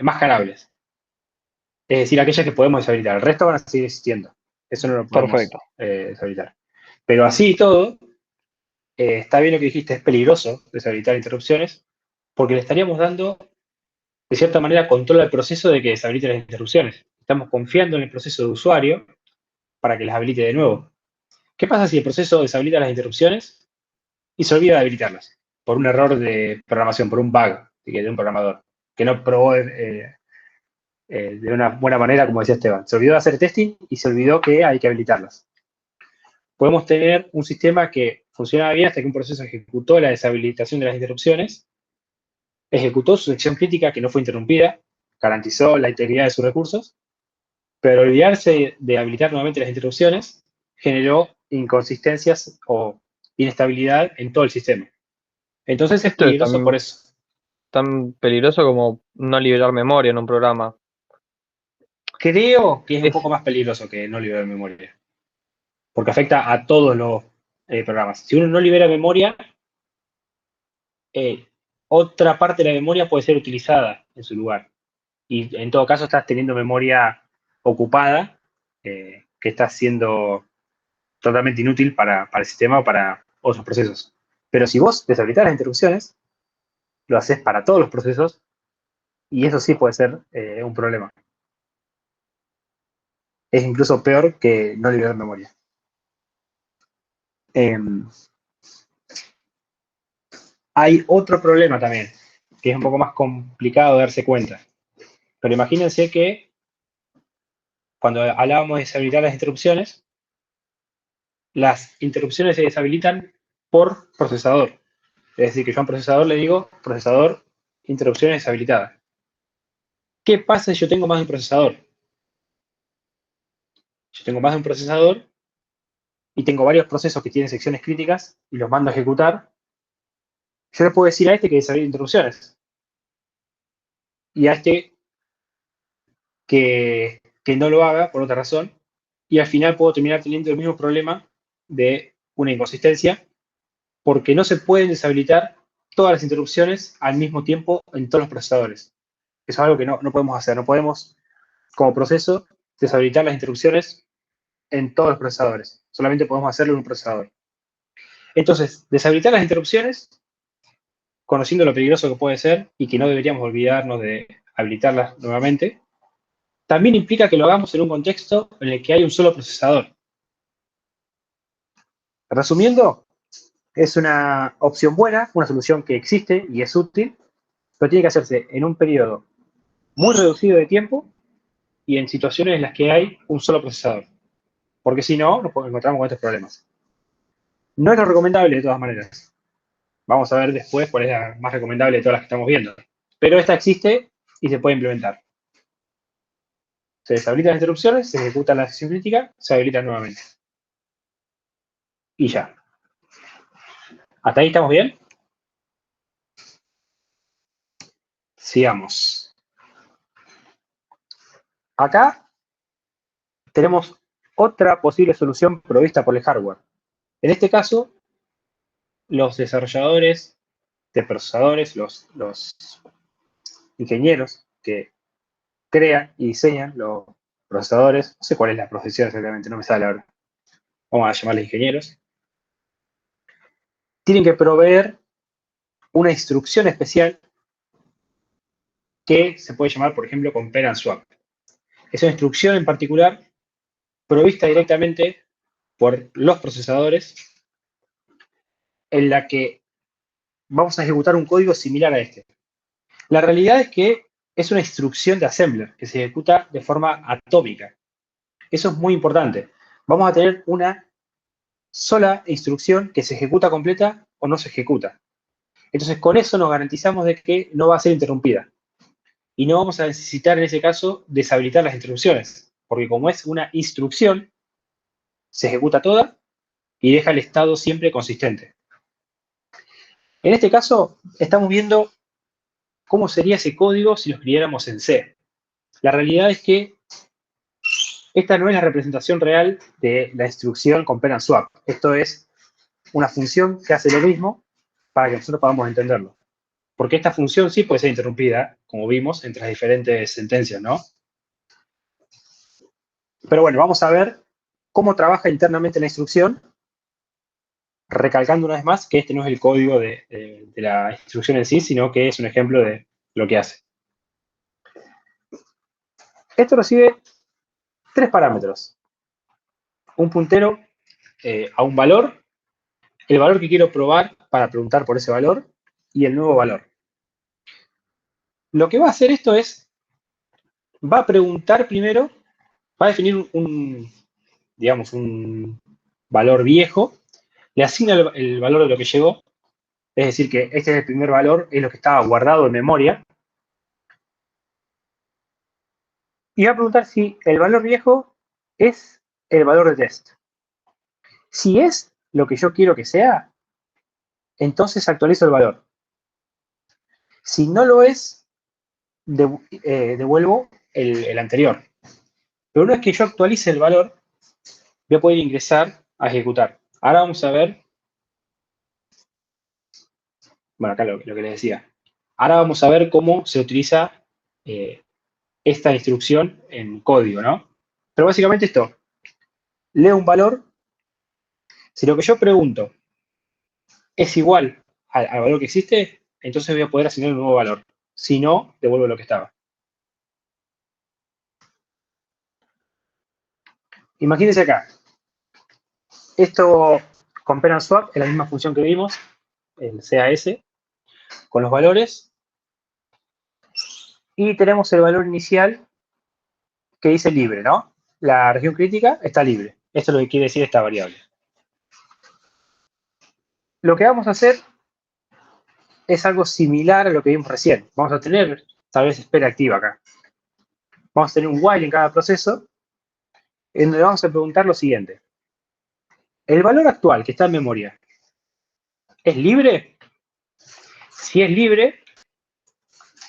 Speaker 1: mascarables. Es decir, aquellas que podemos deshabilitar. El resto van a seguir existiendo. Eso no lo podemos
Speaker 2: Perfecto.
Speaker 1: deshabilitar. Pero así y todo, está bien lo que dijiste, es peligroso deshabilitar interrupciones, porque le estaríamos dando, de cierta manera, control al proceso de que deshabilite las interrupciones. Estamos confiando en el proceso de usuario para que las habilite de nuevo. ¿Qué pasa si el proceso deshabilita las interrupciones y se olvida de habilitarlas? Por un error de programación, por un bug de un programador, que no probó de una buena manera, como decía Esteban. Se olvidó de hacer testing y se olvidó que hay que habilitarlas. Podemos tener un sistema que funcionaba bien hasta que un proceso ejecutó la deshabilitación de las interrupciones, ejecutó su sección crítica que no fue interrumpida, garantizó la integridad de sus recursos, pero al olvidarse de habilitar nuevamente las interrupciones, generó inconsistencias o inestabilidad en todo el sistema. Entonces es
Speaker 2: Esto es
Speaker 1: peligroso por eso.
Speaker 2: tan peligroso como no liberar memoria en un programa.
Speaker 1: Creo que es un
Speaker 2: Es,
Speaker 1: poco más peligroso que no liberar memoria, porque afecta a todos los programas. Si uno no libera memoria, otra parte de la memoria puede ser utilizada en su lugar. Y en todo caso estás teniendo memoria ocupada, que está siendo totalmente inútil para el sistema o para otros procesos. Pero si vos deshabilitás las interrupciones, lo haces para todos los procesos, y eso sí puede ser un problema. Es incluso peor que no liberar memoria. Hay otro problema también, que es un poco más complicado de darse cuenta. Pero imagínense que cuando hablábamos de deshabilitar las interrupciones se deshabilitan por procesador. Es decir, que yo a un procesador le digo, procesador, interrupciones deshabilitadas. ¿Qué pasa si yo tengo más de un procesador? Yo tengo más de un procesador y tengo varios procesos que tienen secciones críticas y los mando a ejecutar. Yo le puedo decir a este que deshabilite interrupciones y a este que no lo haga por otra razón, y al final puedo terminar teniendo el mismo problema de una inconsistencia, porque no se pueden deshabilitar todas las interrupciones al mismo tiempo en todos los procesadores. Eso es algo que no podemos hacer. No podemos, como proceso, deshabilitar las interrupciones en todos los procesadores. Solamente podemos hacerlo en un procesador. Entonces, deshabilitar las interrupciones, conociendo lo peligroso que puede ser y que no deberíamos olvidarnos de habilitarlas nuevamente, también implica que lo hagamos en un contexto en el que hay un solo procesador. Resumiendo, es una opción buena, una solución que existe y es útil, pero tiene que hacerse en un periodo muy reducido de tiempo y en situaciones en las que hay un solo procesador. Porque si no, nos encontramos con estos problemas. No es lo recomendable de todas maneras. Vamos a ver después cuál es la más recomendable de todas las que estamos viendo. Pero esta existe y se puede implementar. Se deshabilitan las interrupciones, se ejecuta la sesión crítica, se habilita nuevamente. Y ya. ¿Hasta ahí estamos bien? Sigamos. Acá tenemos otra posible solución provista por el hardware. En este caso, los desarrolladores de procesadores, los ingenieros que crean y diseñan los procesadores, no sé cuál es la profesión exactamente, no me sale ahora, vamos a llamarles ingenieros, tienen que proveer una instrucción especial que se puede llamar, por ejemplo, compare and swap. Es una instrucción en particular provista directamente por los procesadores en la que vamos a ejecutar un código similar a este. La realidad es que es una instrucción de assembler que se ejecuta de forma atómica. Eso es muy importante. Vamos a tener una sola instrucción que se ejecuta completa o no se ejecuta. Entonces, con eso nos garantizamos de que no va a ser interrumpida. Y no vamos a necesitar, en ese caso, deshabilitar las instrucciones. Porque como es una instrucción, se ejecuta toda y deja el estado siempre consistente. En este caso, estamos viendo cómo sería ese código si lo escribiéramos en C. La realidad es que esta no es la representación real de la instrucción compare and swap. Esto es una función que hace lo mismo para que nosotros podamos entenderlo. Porque esta función sí puede ser interrumpida, como vimos, entre las diferentes sentencias, ¿no? Pero bueno, vamos a ver cómo trabaja internamente la instrucción, recalcando una vez más que este no es el código de la instrucción en sí, sino que es un ejemplo de lo que hace. Esto recibe 3 parámetros. Un puntero a un valor, el valor que quiero probar para preguntar por ese valor y el nuevo valor. Lo que va a hacer esto es, va a preguntar primero, va a definir digamos, un valor viejo, le asigna el valor de lo que llegó, es decir, que este es el primer valor, es lo que estaba guardado en memoria, y va a preguntar si el valor viejo es el valor de test. Si es lo que yo quiero que sea, entonces actualizo el valor. Si no lo es, devuelvo el anterior. Pero una vez que yo actualice el valor, voy a poder ingresar a ejecutar. Ahora vamos a ver, bueno, acá lo que les decía. Ahora vamos a ver cómo se utiliza esta instrucción en código, ¿no? Pero básicamente esto, leo un valor, si lo que yo pregunto es igual al valor que existe, entonces voy a poder asignar un nuevo valor. Si no, devuelvo lo que estaba. Imagínense acá. Esto, compare and swap, es la misma función que vimos, el CAS, con los valores. Y tenemos el valor inicial que dice libre, ¿no? La región crítica está libre. Esto es lo que quiere decir esta variable. Lo que vamos a hacer es algo similar a lo que vimos recién. Vamos a tener, tal vez, espera activa acá. Vamos a tener un while en cada proceso, en donde vamos a preguntar lo siguiente. ¿El valor actual que está en memoria es libre? Si es libre,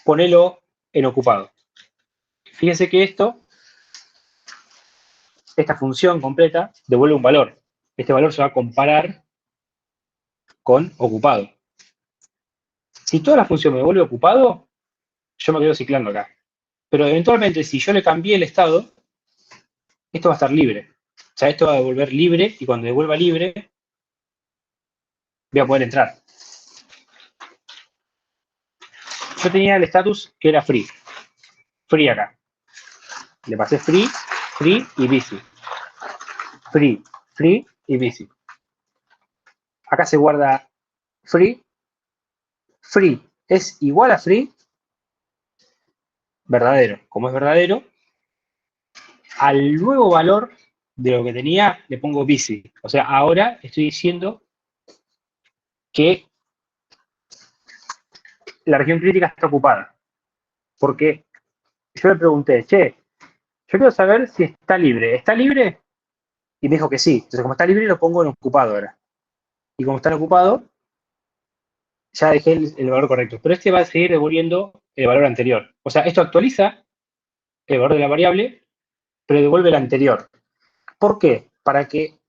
Speaker 1: ponelo en ocupado. Fíjense que esta función completa devuelve un valor. Este valor se va a comparar con ocupado. Si toda la función me devuelve ocupado, yo me quedo ciclando acá. Pero eventualmente, si yo le cambié el estado, esto va a estar libre. O sea, esto va a devolver libre, y cuando devuelva libre, voy a poder entrar. Yo tenía el status que era free. Free acá. Le pasé free, free y busy. Free, free y busy. Acá se guarda free. Free es igual a free. Verdadero. Como es verdadero, al nuevo valor de lo que tenía le pongo busy. O sea, ahora estoy diciendo que la región crítica está ocupada. Porque yo le pregunté, che, yo quiero saber si está libre. ¿Está libre? Y me dijo que sí. Entonces, como está libre, lo pongo en ocupado ahora. Y como está en ocupado, ya dejé el valor correcto. Pero este va a seguir devolviendo el valor anterior. O sea, esto actualiza el valor de la variable, pero devuelve el anterior. ¿Por qué? Para que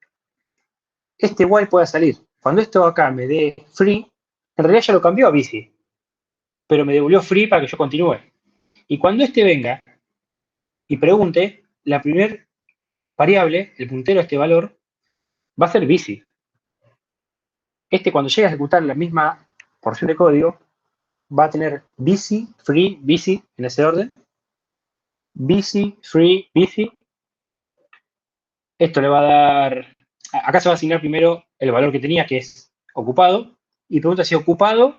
Speaker 1: este while pueda salir. Cuando esto acá me dé free, en realidad ya lo cambió a busy, pero me devolvió free para que yo continúe. Y cuando este venga y pregunte, la primera variable, el puntero a este valor, va a ser busy. Este, cuando llegue a ejecutar la misma porción de código, va a tener busy, free, busy, en ese orden. Busy, free, busy. Esto le va a dar... Acá se va a asignar primero el valor que tenía, que es ocupado, y pregunta si ocupado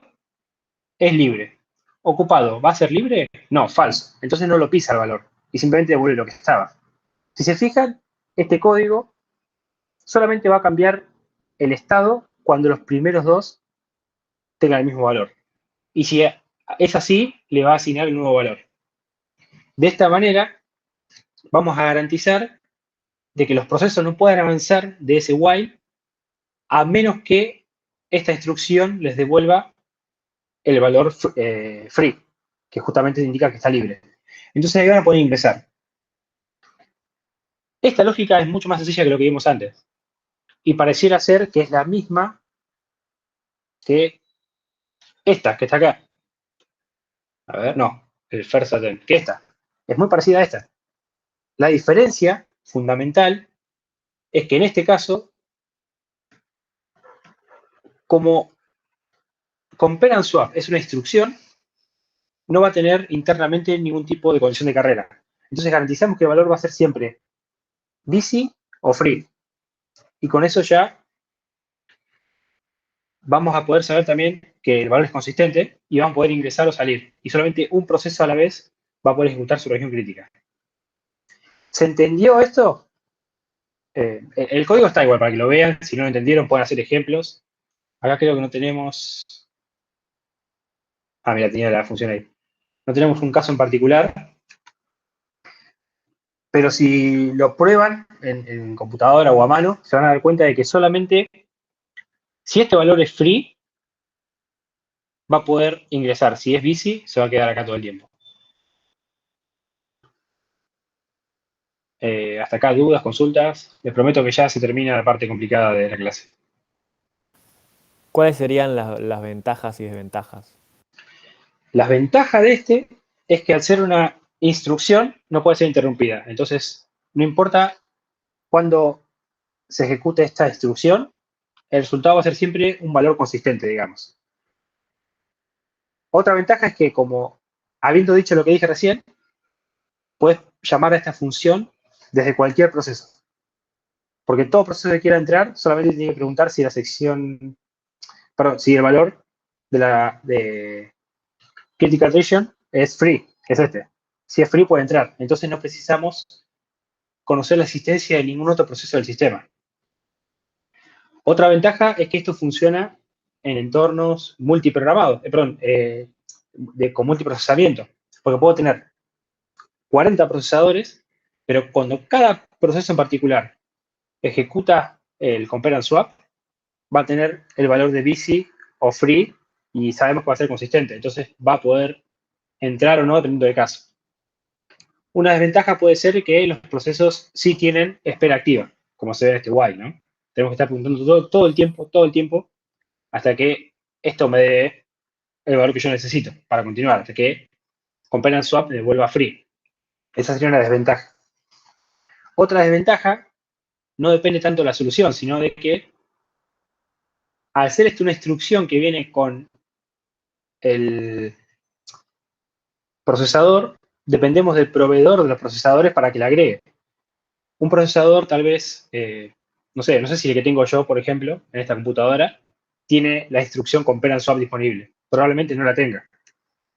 Speaker 1: es libre. ¿Ocupado va a ser libre? No, falso. Entonces no lo pisa el valor y simplemente devuelve lo que estaba. Si se fijan, este código solamente va a cambiar el estado cuando los primeros dos tengan el mismo valor. Y si es así, le va a asignar el nuevo valor. De esta manera, vamos a garantizar de que los procesos no puedan avanzar de ese while a menos que esta instrucción les devuelva el valor free, que justamente indica que está libre. Entonces ahí van a poder ingresar. Esta lógica es mucho más sencilla que lo que vimos antes. Y pareciera ser que es la misma que esta, que está acá. A ver, no, el first attempt, que esta. Es muy parecida a esta. La diferencia fundamental es que en este caso, como compare and swap es una instrucción, no va a tener internamente ningún tipo de condición de carrera. Entonces garantizamos que el valor va a ser siempre busy o free. Y con eso ya vamos a poder saber también que el valor es consistente y vamos a poder ingresar o salir. Y solamente un proceso a la vez va a poder ejecutar su región crítica. ¿Se entendió esto? El código está igual para que lo vean. Si no lo entendieron, pueden hacer ejemplos. Acá creo que no tenemos... Ah, mira, tenía la función ahí. No tenemos un caso en particular. Pero si lo prueban en computadora o a mano, se van a dar cuenta de que solamente si este valor es free, va a poder ingresar. Si es busy, se va a quedar acá todo el tiempo. Hasta acá, dudas, consultas. Les prometo que ya se termina la parte complicada de la clase.
Speaker 4: ¿Cuáles serían las ventajas y desventajas?
Speaker 1: La ventaja de este es que al ser una instrucción no puede ser interrumpida. Entonces, no importa cuándo se ejecute esta instrucción, el resultado va a ser siempre un valor consistente, digamos. Otra ventaja es que, como habiendo dicho lo que dije recién, puedes llamar a esta función desde cualquier proceso. Porque todo proceso que quiera entrar solamente tiene que preguntar si la sección, perdón, si el valor de critical region es free, es este. Si es free puede entrar. Entonces no precisamos conocer la existencia de ningún otro proceso del sistema. Otra ventaja es que esto funciona en entornos multiprogramados, con multiprocesamiento. Porque puedo tener 40 procesadores, pero cuando cada proceso en particular ejecuta el compare and swap, va a tener el valor de busy o free y sabemos que va a ser consistente. Entonces va a poder entrar o no dependiendo del caso. Una desventaja puede ser que los procesos sí tienen espera activa, como se ve en este while, ¿no? Tenemos que estar preguntando todo el tiempo, hasta que esto me dé el valor que yo necesito para continuar, hasta que compare and swap me devuelva free. Esa sería una desventaja. Otra desventaja no depende tanto de la solución, sino de que al ser esto una instrucción que viene con el procesador, dependemos del proveedor de los procesadores para que la agregue. Un procesador tal vez, no sé si el que tengo yo, por ejemplo, en esta computadora, tiene la instrucción compare and swap disponible. Probablemente no la tenga.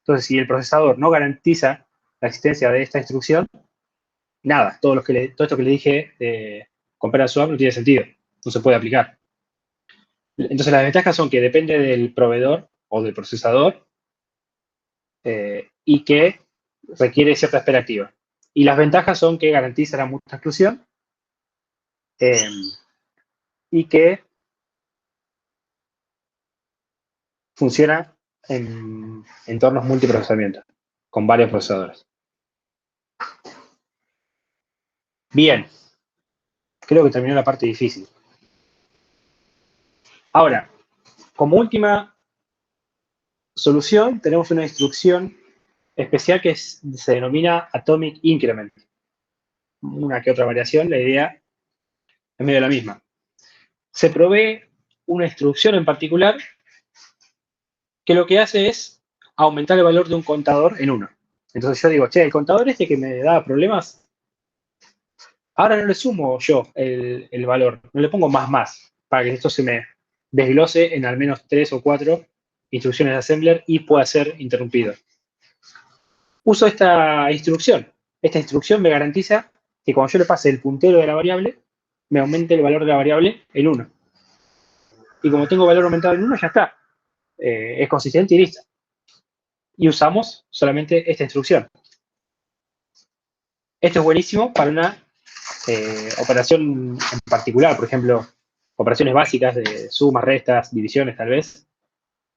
Speaker 1: Entonces, si el procesador no garantiza la existencia de esta instrucción, nada, todo esto que le dije de compare and swap no tiene sentido, no se puede aplicar. Entonces, las ventajas son que depende del proveedor o del procesador y que requiere cierta espera activa. Y las ventajas son que garantiza la mutua exclusión y que funciona en entornos multiprocesamiento, con varios procesadores. Bien, creo que terminó la parte difícil. Ahora, como última solución, tenemos una instrucción especial que se denomina Atomic Increment. Una que otra variación, la idea es medio la misma. Se provee una instrucción en particular que lo que hace es aumentar el valor de un contador en 1. Entonces yo digo, che, el contador este que me da problemas, ahora no le sumo yo el valor, no le pongo más, para que esto se me desglose en al menos 3 o 4 instrucciones de assembler y pueda ser interrumpido. Uso esta instrucción. Esta instrucción me garantiza que cuando yo le pase el puntero de la variable, me aumente el valor de la variable en 1. Y como tengo valor aumentado en 1, ya está. Es consistente y listo. Y usamos solamente esta instrucción. Esto es buenísimo para una operación en particular, por ejemplo, operaciones básicas de sumas, restas, divisiones tal vez,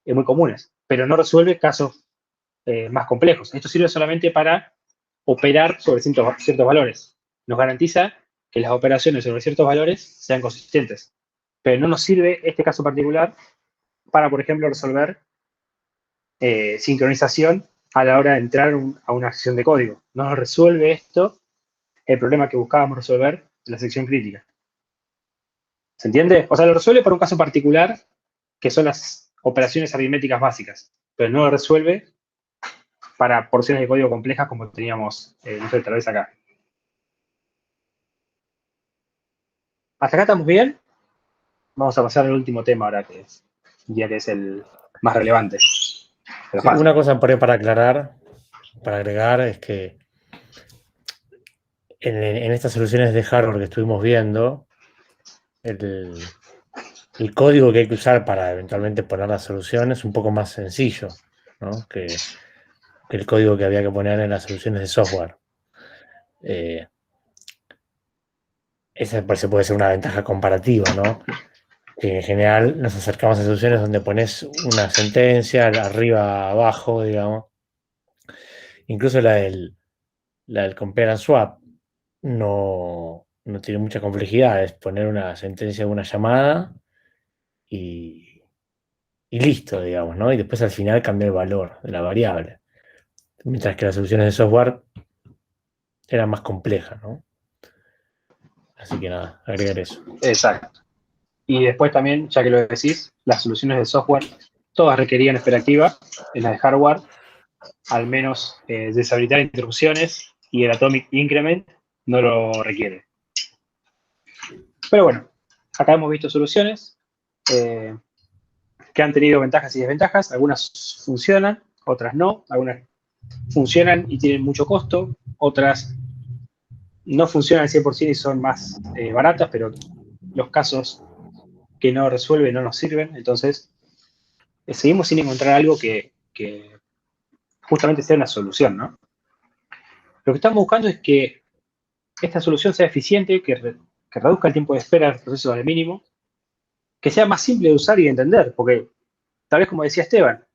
Speaker 1: muy comunes, pero no resuelve casos más complejos. Esto sirve solamente para operar sobre ciertos valores. Nos garantiza que las operaciones sobre ciertos valores sean consistentes, pero no nos sirve este caso particular para, por ejemplo, resolver sincronización a la hora de entrar a una sección de código. No nos resuelve esto el problema que buscábamos resolver en la sección crítica. ¿Se entiende? O sea, lo resuelve para un caso particular, que son las operaciones aritméticas básicas, pero no lo resuelve para porciones de código complejas como teníamos, no sé, tal vez acá. ¿Hasta acá estamos bien? Vamos a pasar al último tema ahora, que es el más relevante.
Speaker 6: Sí, una cosa por ahí para aclarar, para agregar, es que en estas soluciones de hardware que estuvimos viendo, el código que hay que usar para eventualmente poner la solución es un poco más sencillo, ¿no? que el código que había que poner en las soluciones de software. Esa puede ser una ventaja comparativa, ¿no? Que en general nos acercamos a soluciones donde pones una sentencia arriba, abajo, digamos. Incluso la del compare and swap no tiene mucha complejidad, es poner una sentencia de una llamada y listo, digamos, ¿no? Y después al final cambiar el valor de la variable. Mientras que las soluciones de software eran más complejas, ¿no? Así que nada, agregar eso.
Speaker 1: Exacto. Y después también, ya que lo decís, las soluciones de software, todas requerían espera activa. En las de hardware, al menos deshabilitar interrupciones, y el Atomic Increment no lo requiere. Pero bueno, acá hemos visto soluciones que han tenido ventajas y desventajas. Algunas funcionan, otras no. Algunas funcionan y tienen mucho costo. Otras no funcionan al 100% y son más baratas, pero los casos que no resuelven no nos sirven. Entonces, seguimos sin encontrar algo que justamente sea una solución, ¿no? Lo que estamos buscando es que esta solución sea eficiente, que reduzca el tiempo de espera del proceso al mínimo, que sea más simple de usar y de entender, porque tal vez como decía Esteban,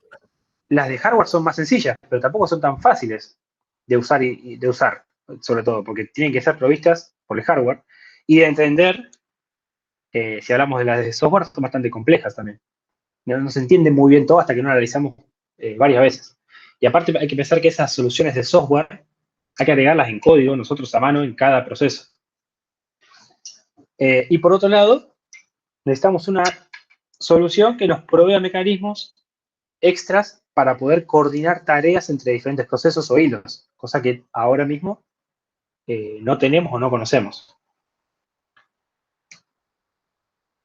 Speaker 1: las de hardware son más sencillas, pero tampoco son tan fáciles de usar y de usar, sobre todo, porque tienen que ser provistas por el hardware y de entender, si hablamos de las de software, son bastante complejas también. No se entiende muy bien todo hasta que no analizamos varias veces. Y aparte hay que pensar que esas soluciones de software hay que agregarlas en código, nosotros a mano, en cada proceso. Y por otro lado, necesitamos una solución que nos provea mecanismos extras para poder coordinar tareas entre diferentes procesos o hilos, cosa que ahora mismo no tenemos o no conocemos.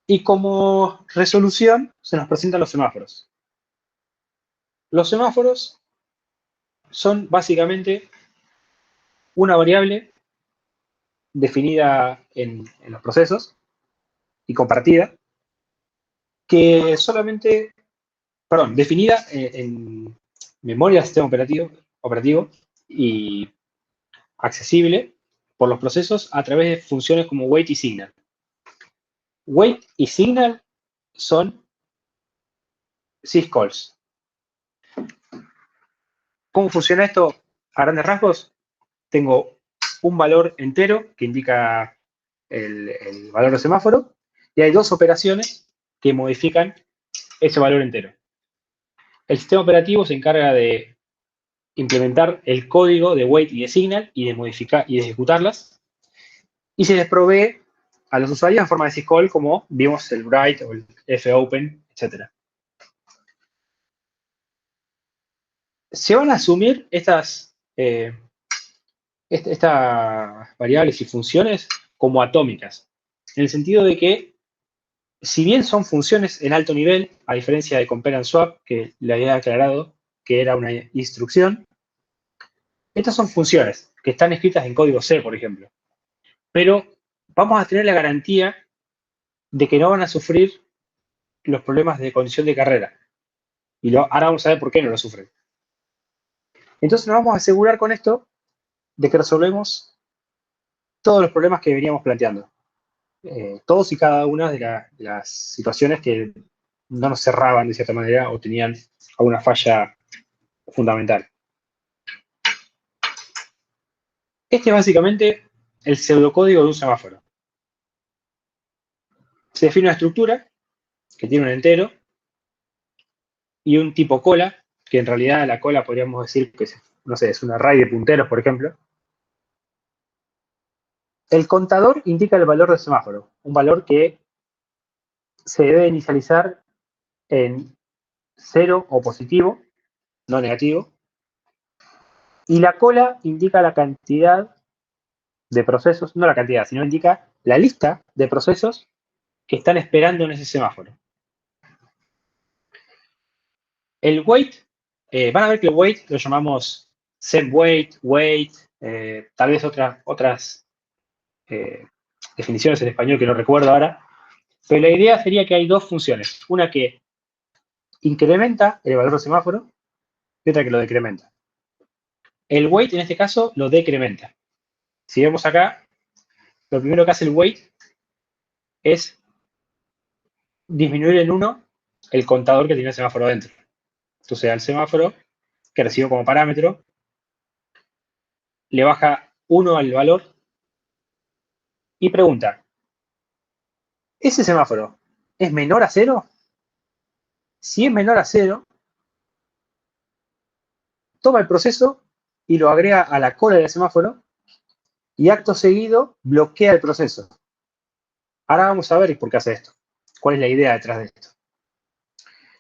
Speaker 1: Y como resolución se nos presentan los semáforos. Los semáforos son básicamente una variable definida en los procesos y compartida, que solamente, definida en memoria del sistema operativo, y accesible por los procesos a través de funciones como wait y signal. Wait y signal son syscalls. ¿Cómo funciona esto a grandes rasgos? Tengo un valor entero que indica el valor del semáforo y hay dos operaciones que modifican ese valor entero. El sistema operativo se encarga de implementar el código de wait y de signal y de modificar y de ejecutarlas, y se les provee a los usuarios en forma de syscall, como vimos el write o el fopen, etc. Se van a asumir estas variables y funciones como atómicas, en el sentido de que, si bien son funciones en alto nivel, a diferencia de compare and swap, que le había aclarado que era una instrucción, estas son funciones que están escritas en código C, por ejemplo. Pero vamos a tener la garantía de que no van a sufrir los problemas de condición de carrera. Y ahora vamos a ver por qué no lo sufren. Entonces nos vamos a asegurar con esto de que resolvemos todos los problemas que veníamos planteando. Todos y cada una de las situaciones que no nos cerraban de cierta manera o tenían alguna falla fundamental. Este es básicamente el pseudocódigo de un semáforo. Se define una estructura que tiene un entero y un tipo cola, que en realidad la cola podríamos decir que no sé, es un array de punteros, por ejemplo. El contador indica el valor del semáforo, un valor que se debe inicializar en 0 o positivo, no negativo. Y la cola indica la cantidad de procesos, no la cantidad, sino indica la lista de procesos que están esperando en ese semáforo. El wait, van a ver que el wait lo llamamos setWait, wait, tal vez otras definiciones en español que no recuerdo ahora, pero la idea sería que hay dos funciones, una que incrementa el valor del semáforo y otra que lo decrementa. El wait en este caso lo decrementa. Si vemos acá, lo primero que hace el wait es disminuir en 1 el contador que tiene el semáforo dentro. Entonces al semáforo que recibo como parámetro le baja 1 al valor y pregunta, ¿ese semáforo es menor a 0? Si es menor a 0, toma el proceso y lo agrega a la cola del semáforo y acto seguido bloquea el proceso. Ahora vamos a ver por qué hace esto. ¿Cuál es la idea detrás de esto?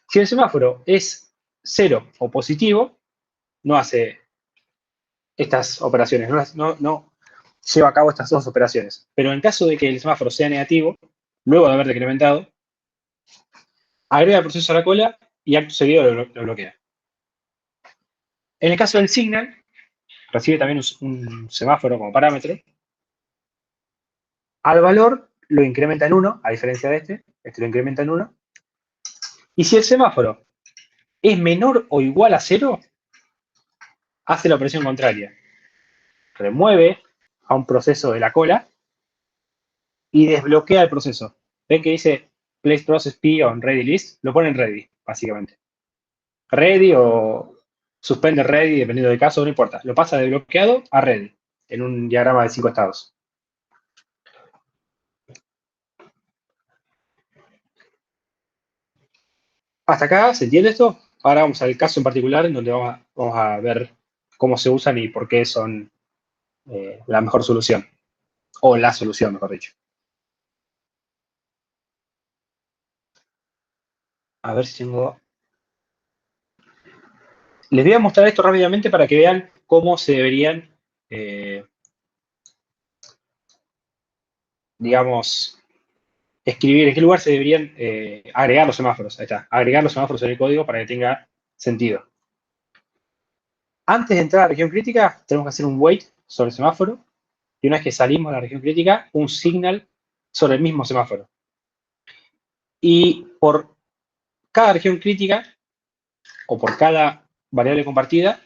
Speaker 1: Si el semáforo es 0 o positivo, no hace estas operaciones, no lleva a cabo estas dos operaciones. Pero en caso de que el semáforo sea negativo, luego de haber decrementado, agrega el proceso a la cola y acto seguido lo bloquea. En el caso del signal, recibe también un semáforo como parámetro. Al valor lo incrementa en 1, a diferencia de este lo incrementa en 1. Y si el semáforo es menor o igual a 0, hace la operación contraria. Remueve a un proceso de la cola y desbloquea el proceso. ¿Ven que dice place process P on ready list? Lo pone en ready, básicamente. Ready o suspende ready, dependiendo del caso, no importa. Lo pasa de bloqueado a ready, en un diagrama de 5 estados. ¿Hasta acá se entiende esto? Ahora vamos al caso en particular, en donde vamos a ver cómo se usan y por qué son la mejor solución. O la solución, mejor dicho. A ver si tengo... Les voy a mostrar esto rápidamente para que vean cómo se deberían, digamos, escribir, en qué lugar se deberían agregar los semáforos. Ahí está, agregar los semáforos en el código para que tenga sentido. Antes de entrar a la región crítica, tenemos que hacer un wait sobre el semáforo. Y una vez que salimos de la región crítica, un signal sobre el mismo semáforo. Y por cada región crítica, o por cada variable compartida,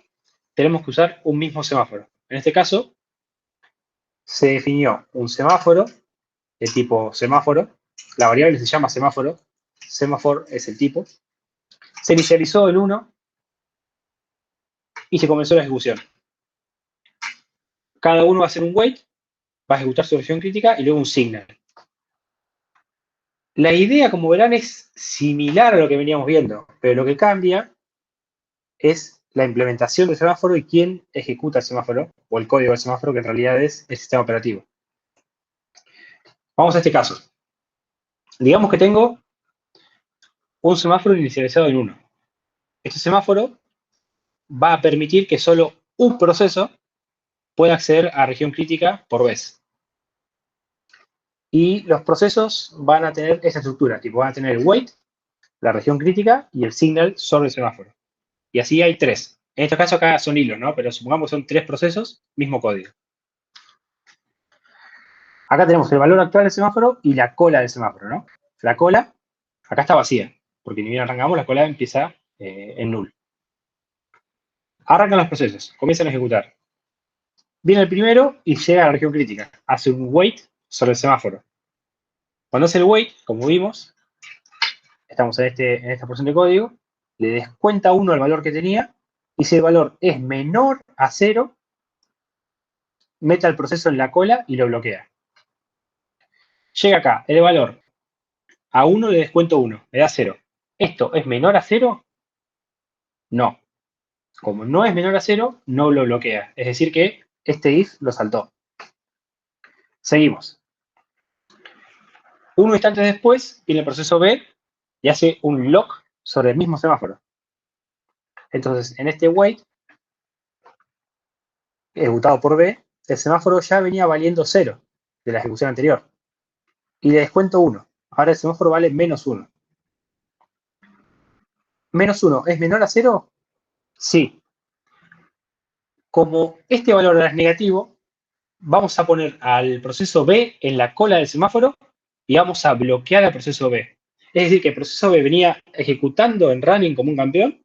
Speaker 1: tenemos que usar un mismo semáforo. En este caso, se definió un semáforo de tipo semáforo. La variable se llama semáforo. Semaphore es el tipo. Se inicializó el 1 y se comenzó la ejecución. Cada uno va a hacer un wait, va a ejecutar su región crítica y luego un signal. La idea, como verán, es similar a lo que veníamos viendo, pero lo que cambia es la implementación del semáforo y quién ejecuta el semáforo, o el código del semáforo, que en realidad es el sistema operativo. Vamos a este caso. Digamos que tengo un semáforo inicializado en 1. Este semáforo va a permitir que solo un proceso pueda acceder a región crítica por vez. Y los procesos van a tener esta estructura, tipo van a tener el wait, la región crítica y el signal sobre el semáforo. Y así hay 3. En este caso acá son hilos, ¿no? Pero supongamos que son 3 procesos, mismo código. Acá tenemos el valor actual del semáforo y la cola del semáforo, ¿no? La cola, acá está vacía, porque ni bien arrancamos, la cola empieza en null. Arrancan los procesos, comienzan a ejecutar. Viene el primero y llega a la región crítica. Hace un wait sobre el semáforo. Cuando hace el wait, como vimos, estamos en esta porción de código, le descuenta 1 el valor que tenía, y si el valor es menor a 0, mete al proceso en la cola y lo bloquea. Llega acá, el valor a 1 le descuento 1, le da 0. ¿Esto es menor a 0? No. Como no es menor a 0, no lo bloquea. Es decir que este if lo saltó. Seguimos. Un instante después viene el proceso B y hace un lock sobre el mismo semáforo. Entonces, en este wait, ejecutado por B, el semáforo ya venía valiendo 0 de la ejecución anterior. Y le descuento 1. Ahora el semáforo vale menos 1. ¿Menos 1 es menor a 0? Sí. Como este valor es negativo, vamos a poner al proceso B en la cola del semáforo y vamos a bloquear al proceso B. Es decir, que el proceso B venía ejecutando en running como un campeón,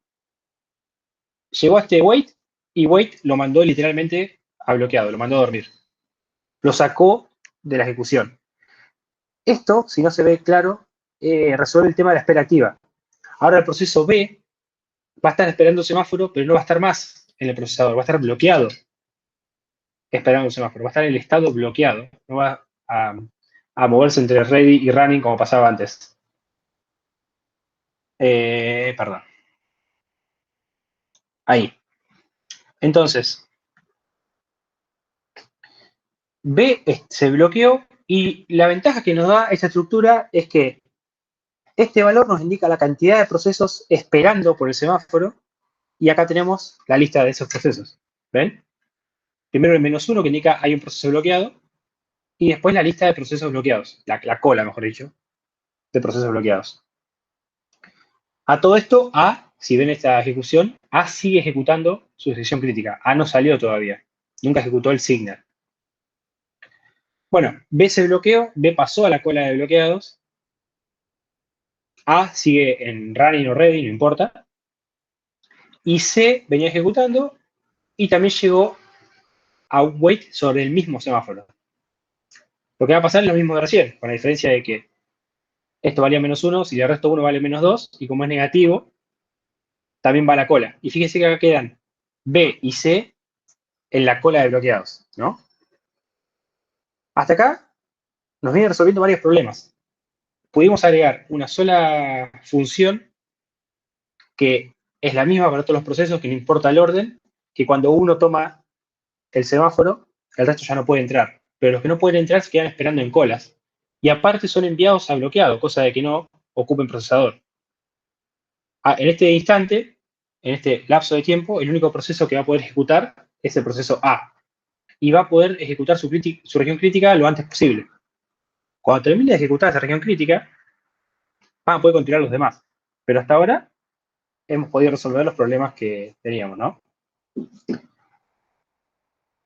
Speaker 1: llegó a este wait y wait lo mandó literalmente a bloqueado, lo mandó a dormir. Lo sacó de la ejecución. Esto, si no se ve claro, resuelve el tema de la espera activa. Ahora el proceso B va a estar esperando el semáforo, pero no va a estar más en el procesador, va a estar bloqueado esperando el semáforo, va a estar en el estado bloqueado, no va a moverse entre ready y running como pasaba antes. Perdón. Ahí. Entonces, B se bloqueó y la ventaja que nos da esta estructura es que este valor nos indica la cantidad de procesos esperando por el semáforo y acá tenemos la lista de esos procesos. ¿Ven? Primero el -1 que indica hay un proceso bloqueado y después la lista de procesos bloqueados, la cola, mejor dicho, de procesos bloqueados. A todo esto, A, si ven esta ejecución, A sigue ejecutando su decisión crítica. A no salió todavía. Nunca ejecutó el signal. Bueno, B se bloqueó, B pasó a la cola de bloqueados. A sigue en running o ready, no importa. Y C venía ejecutando y también llegó a un wait sobre el mismo semáforo. Lo que va a pasar es lo mismo de recién, con la diferencia de que esto valía -1, si el resto 1 vale -2, y como es negativo, también va a la cola. Y fíjense que acá quedan B y C en la cola de bloqueados, ¿no? Hasta acá nos viene resolviendo varios problemas. Pudimos agregar una sola función que es la misma para todos los procesos, que no importa el orden, que cuando uno toma el semáforo, el resto ya no puede entrar. Pero los que no pueden entrar se quedan esperando en colas. Y aparte son enviados a bloqueado, cosa de que no ocupen procesador. En este instante, en este lapso de tiempo, el único proceso que va a poder ejecutar es el proceso A. Y va a poder ejecutar su región crítica lo antes posible. Cuando termine de ejecutar esa región crítica, van a poder continuar los demás. Pero hasta ahora hemos podido resolver los problemas que teníamos, ¿no?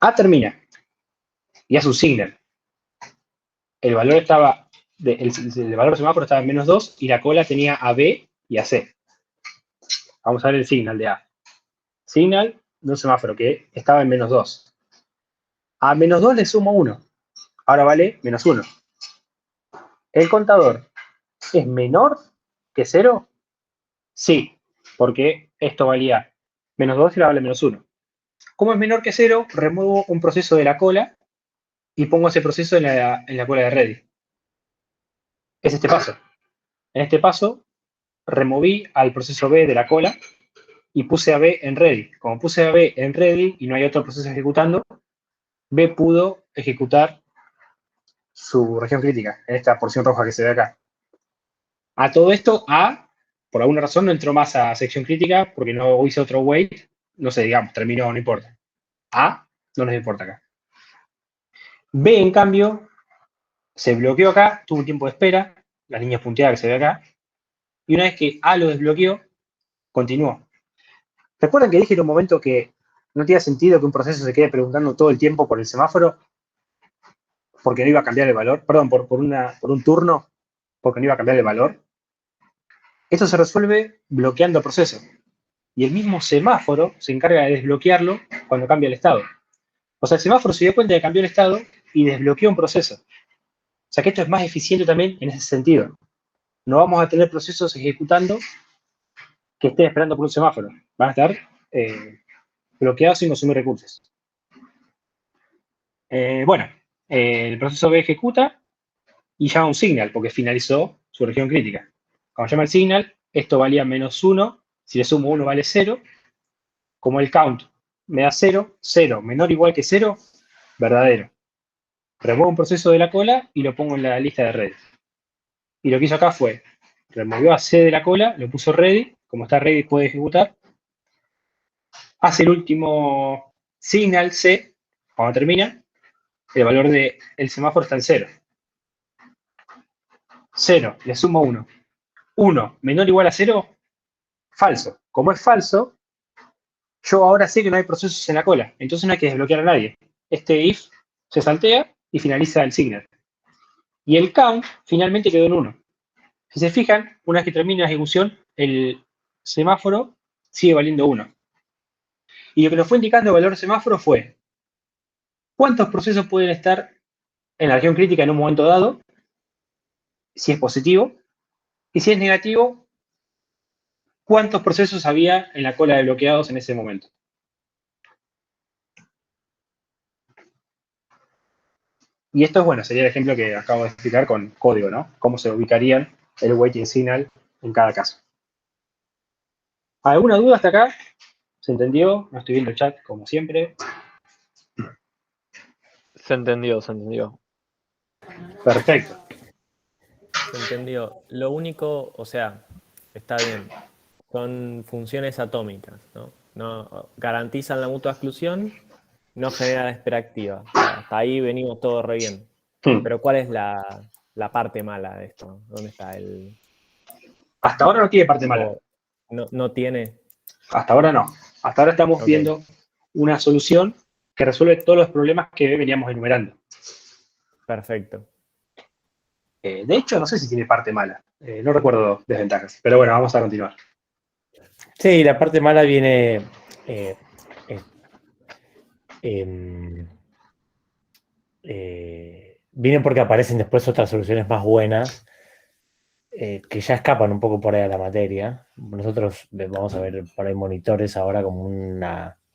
Speaker 1: A termina y hace un signal. El valor estaba, el valor semáforo estaba en -2 y la cola tenía a B y a C. Vamos a ver el signal de A. Signal de un semáforo que estaba en -2. A -2 le sumo 1. Ahora vale -1. ¿El contador es menor que 0? Sí, porque esto valía -2 y ahora vale -1. Como es menor que 0, remuevo un proceso de la cola y pongo ese proceso en la cola de ready. Es este paso. En este paso, removí al proceso B de la cola y puse a B en ready. Como puse a B en ready y no hay otro proceso ejecutando, B pudo ejecutar su región crítica, en esta porción roja que se ve acá. A todo esto, A, por alguna razón, no entró más a sección crítica porque no hice otro wait. No sé, digamos, terminó, no importa. A, no nos importa acá. B, en cambio, se bloqueó acá, tuvo un tiempo de espera, la línea punteada que se ve acá, y una vez que A lo desbloqueó, continuó. ¿Recuerdan que dije en un momento que no tenía sentido que un proceso se quede preguntando todo el tiempo por el semáforo? Porque no iba a cambiar el valor, perdón, por un turno, porque no iba a cambiar el valor. Esto se resuelve bloqueando el proceso. Y el mismo semáforo se encarga de desbloquearlo cuando cambia el estado. O sea, el semáforo se dio cuenta de que cambió el estado y desbloqueó un proceso. O sea que esto es más eficiente también en ese sentido. No vamos a tener procesos ejecutando que estén esperando por un semáforo. Van a estar bloqueados sin consumir recursos. Bueno, el proceso B ejecuta y llama un signal porque finalizó su región crítica. Cuando llama el signal, esto valía -1. Si le sumo 1 vale 0. Como el count me da 0, 0 menor o igual que 0, verdadero. Remuevo un proceso de la cola y lo pongo en la lista de ready. Y lo que hizo acá fue, removió a C de la cola, lo puso ready, como está ready puede ejecutar. Hace el último signal C, cuando termina, el valor del semáforo está en 0. 0, le sumo 1. 1 menor o igual a 0, falso. Como es falso, yo ahora sé que no hay procesos en la cola, entonces no hay que desbloquear a nadie. Este if se saltea y finaliza el signal. Y el count finalmente quedó en 1. Si se fijan, una vez que termina la ejecución, el semáforo sigue valiendo 1. Y lo que nos fue indicando el valor del semáforo fue cuántos procesos pueden estar en la región crítica en un momento dado, si es positivo, y si es negativo, cuántos procesos había en la cola de bloqueados en ese momento. Y esto es bueno, sería el ejemplo que acabo de explicar con código, ¿no? Cómo se ubicarían el waiting signal en cada caso. ¿Alguna duda hasta acá? ¿Se entendió? No estoy viendo el chat, como siempre.
Speaker 2: Se entendió, se entendió.
Speaker 1: Perfecto.
Speaker 4: Se entendió. Lo único, o sea, está bien. Son funciones atómicas, ¿no? No garantizan la mutua exclusión, no generan la espera activa. O sea, hasta ahí venimos todos re bien. Pero ¿cuál es la parte mala de esto? ¿Dónde está el...?
Speaker 1: Hasta ahora no tiene parte mala.
Speaker 4: No tiene.
Speaker 1: Hasta ahora no. Hasta ahora estamos viendo una solución que resuelve todos los problemas que veníamos enumerando.
Speaker 4: Perfecto.
Speaker 1: De hecho, no sé si tiene parte mala. No recuerdo desventajas. Pero bueno, vamos a continuar.
Speaker 6: Sí, la parte mala viene... viene porque aparecen después otras soluciones más buenas que ya escapan un poco por ahí a la materia. Nosotros vamos a ver por ahí monitores ahora como un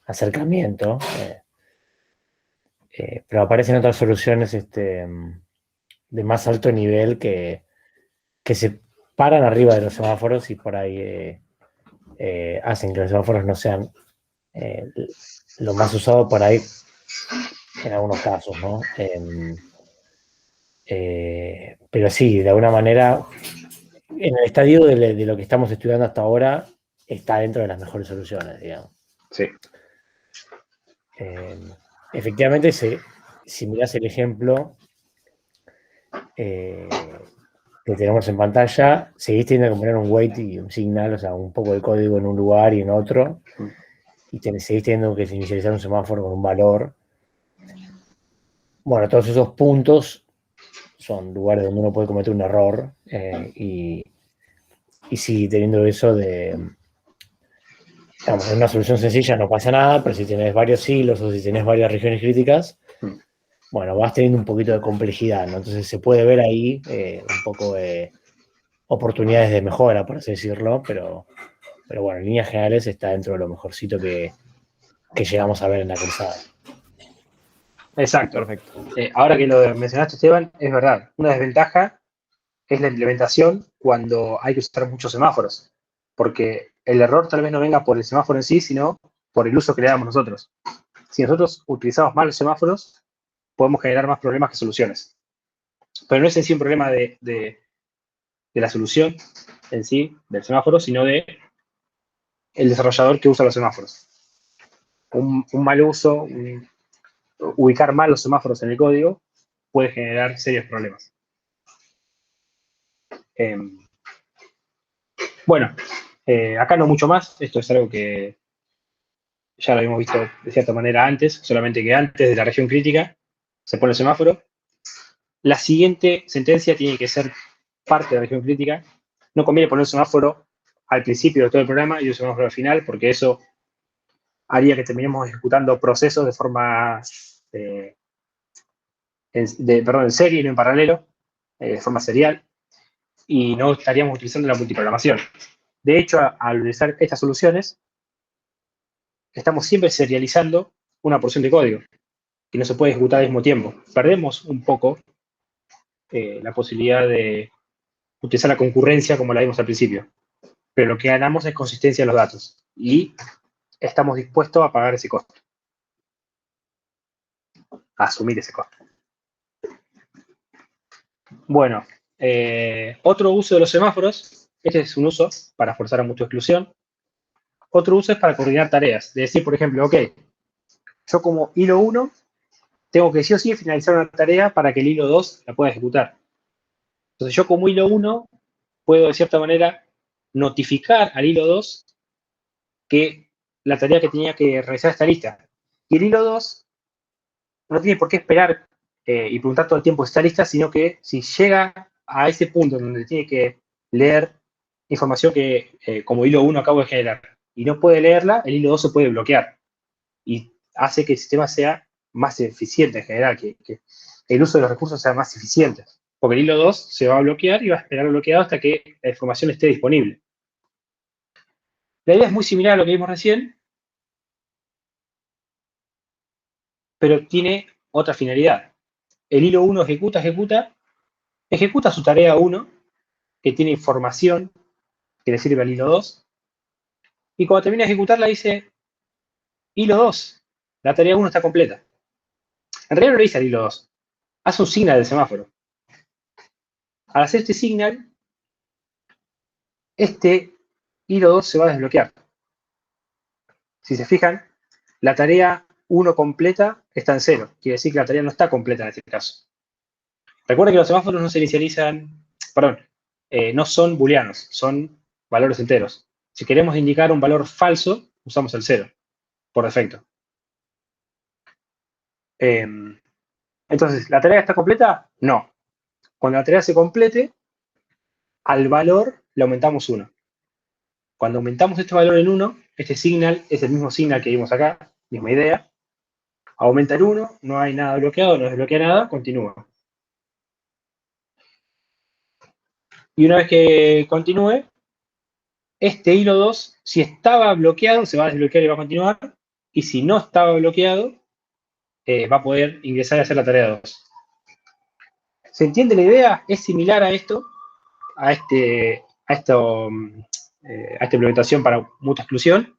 Speaker 6: acercamiento, pero aparecen otras soluciones de más alto nivel que se paran arriba de los semáforos y por ahí hacen que los semáforos no sean lo más usado por ahí en algunos casos, ¿no? Pero sí, de alguna manera, en el estadio de lo que estamos estudiando hasta ahora, está dentro de las mejores soluciones, digamos.
Speaker 1: Sí.
Speaker 6: Efectivamente, si mirás el ejemplo que tenemos en pantalla, seguís teniendo que poner un wait y un signal, o sea, un poco de código en un lugar y en otro, y seguís teniendo que inicializar un semáforo con un valor. Bueno, todos esos puntos son lugares donde uno puede cometer un error y sigue teniendo eso de Digamos, en una solución sencilla no pasa nada, pero si tienes varios hilos o si tienes varias regiones críticas, bueno, vas teniendo un poquito de complejidad, ¿no? Entonces se puede ver ahí un poco de oportunidades de mejora, por así decirlo, pero bueno, en líneas generales está dentro de lo mejorcito que llegamos a ver en la cruzada.
Speaker 1: Exacto.
Speaker 4: Perfecto.
Speaker 1: Ahora que lo mencionaste, Esteban, es verdad. Una desventaja es la implementación cuando hay que usar muchos semáforos, porque el error tal vez no venga por el semáforo en sí, sino por el uso que le damos nosotros. Si nosotros utilizamos mal los semáforos, podemos generar más problemas que soluciones. Pero no es en sí un problema de la solución en sí, del semáforo, sino de el desarrollador que usa los semáforos. Un mal uso, ubicar mal los semáforos en el código puede generar serios problemas. Bueno, acá no mucho más. Esto es algo que ya lo habíamos visto de cierta manera antes, solamente que antes de la región crítica se pone el semáforo. La siguiente sentencia tiene que ser parte de la región crítica. No conviene poner el semáforo al principio de todo el programa y el semáforo al final, porque eso haría que terminemos ejecutando procesos de forma en serie y no en paralelo, de forma serial, y no estaríamos utilizando la multiprogramación. De hecho, al utilizar estas soluciones, estamos siempre serializando una porción de código que no se puede ejecutar al mismo tiempo. Perdemos un poco la posibilidad de utilizar la concurrencia como la vimos al principio, pero lo que ganamos es consistencia en los datos y estamos dispuestos a pagar ese costo, a asumir ese costo. Bueno, otro uso de los semáforos, este es un uso para forzar a mutua exclusión. Otro uso es para coordinar tareas, de decir, por ejemplo, ok, yo como hilo 1 tengo que sí o sí finalizar una tarea para que el hilo 2 la pueda ejecutar. Entonces yo como hilo 1 puedo de cierta manera notificar al hilo 2 que la tarea que tenía que realizar está lista. Y el hilo 2 no tiene por qué esperar y preguntar todo el tiempo si está lista, sino que si llega a ese punto donde tiene que leer información que como hilo 1 acabo de generar y no puede leerla, el hilo 2 se puede bloquear y hace que el sistema sea más eficiente en general, que el uso de los recursos sea más eficiente. Porque el hilo 2 se va a bloquear y va a esperar bloqueado hasta que la información esté disponible. La idea es muy similar a lo que vimos recién, pero tiene otra finalidad. El hilo 1 ejecuta su tarea 1, que tiene información que le sirve al hilo 2, y cuando termina de ejecutarla dice, hilo 2, la tarea 1 está completa. En realidad no le dice al hilo 2, hace un signal del semáforo. Al hacer este signal, este hilo 2 se va a desbloquear. Si se fijan, la tarea 1 completa está en 0. Quiere decir que la tarea no está completa en este caso. Recuerda que los semáforos no se inicializan, no son booleanos, son valores enteros. Si queremos indicar un valor falso, usamos el 0, por defecto. Entonces, ¿la tarea está completa? No. Cuando la tarea se complete, al valor le aumentamos 1. Cuando aumentamos este valor en 1, este signal es el mismo signal que vimos acá, misma idea. Aumenta en 1, no hay nada bloqueado, no desbloquea nada, continúa. Y una vez que continúe, este hilo 2, si estaba bloqueado, se va a desbloquear y va a continuar. Y si no estaba bloqueado, va a poder ingresar y hacer la tarea 2. ¿Se entiende la idea? Es similar a esto, a esta implementación para mutua exclusión,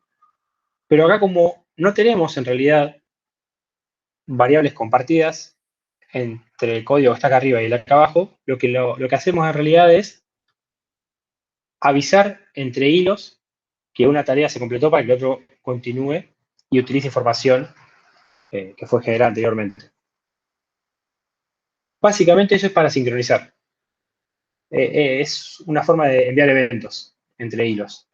Speaker 1: pero acá como no tenemos en realidad variables compartidas entre el código que está acá arriba y el de acá abajo, lo que hacemos en realidad es avisar entre hilos que una tarea se completó para que el otro continúe y utilice información que fue generada anteriormente. Básicamente eso es para sincronizar. Es una forma de enviar eventos entre hilos.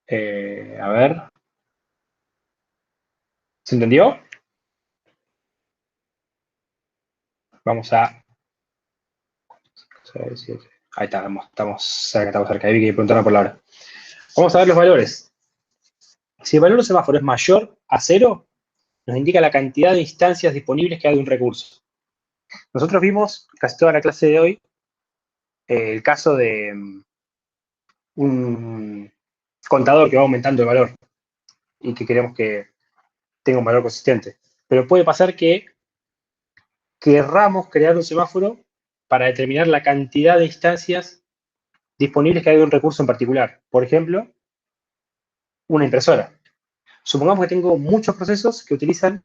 Speaker 1: A ver. ¿Se entendió? Vamos a 6, 7. Ahí estamos cerca. Ahí vi que preguntaron por la hora. Vamos a ver los valores. Si el valor del semáforo es mayor a 0, nos indica la cantidad de instancias disponibles que hay de un recurso. Nosotros vimos casi toda la clase de hoy el caso de un contador que va aumentando el valor y que queremos que tenga un valor consistente. Pero puede pasar que querramos crear un semáforo para determinar la cantidad de instancias disponibles que hay de un recurso en particular. Por ejemplo, una impresora. Supongamos que tengo muchos procesos que utilizan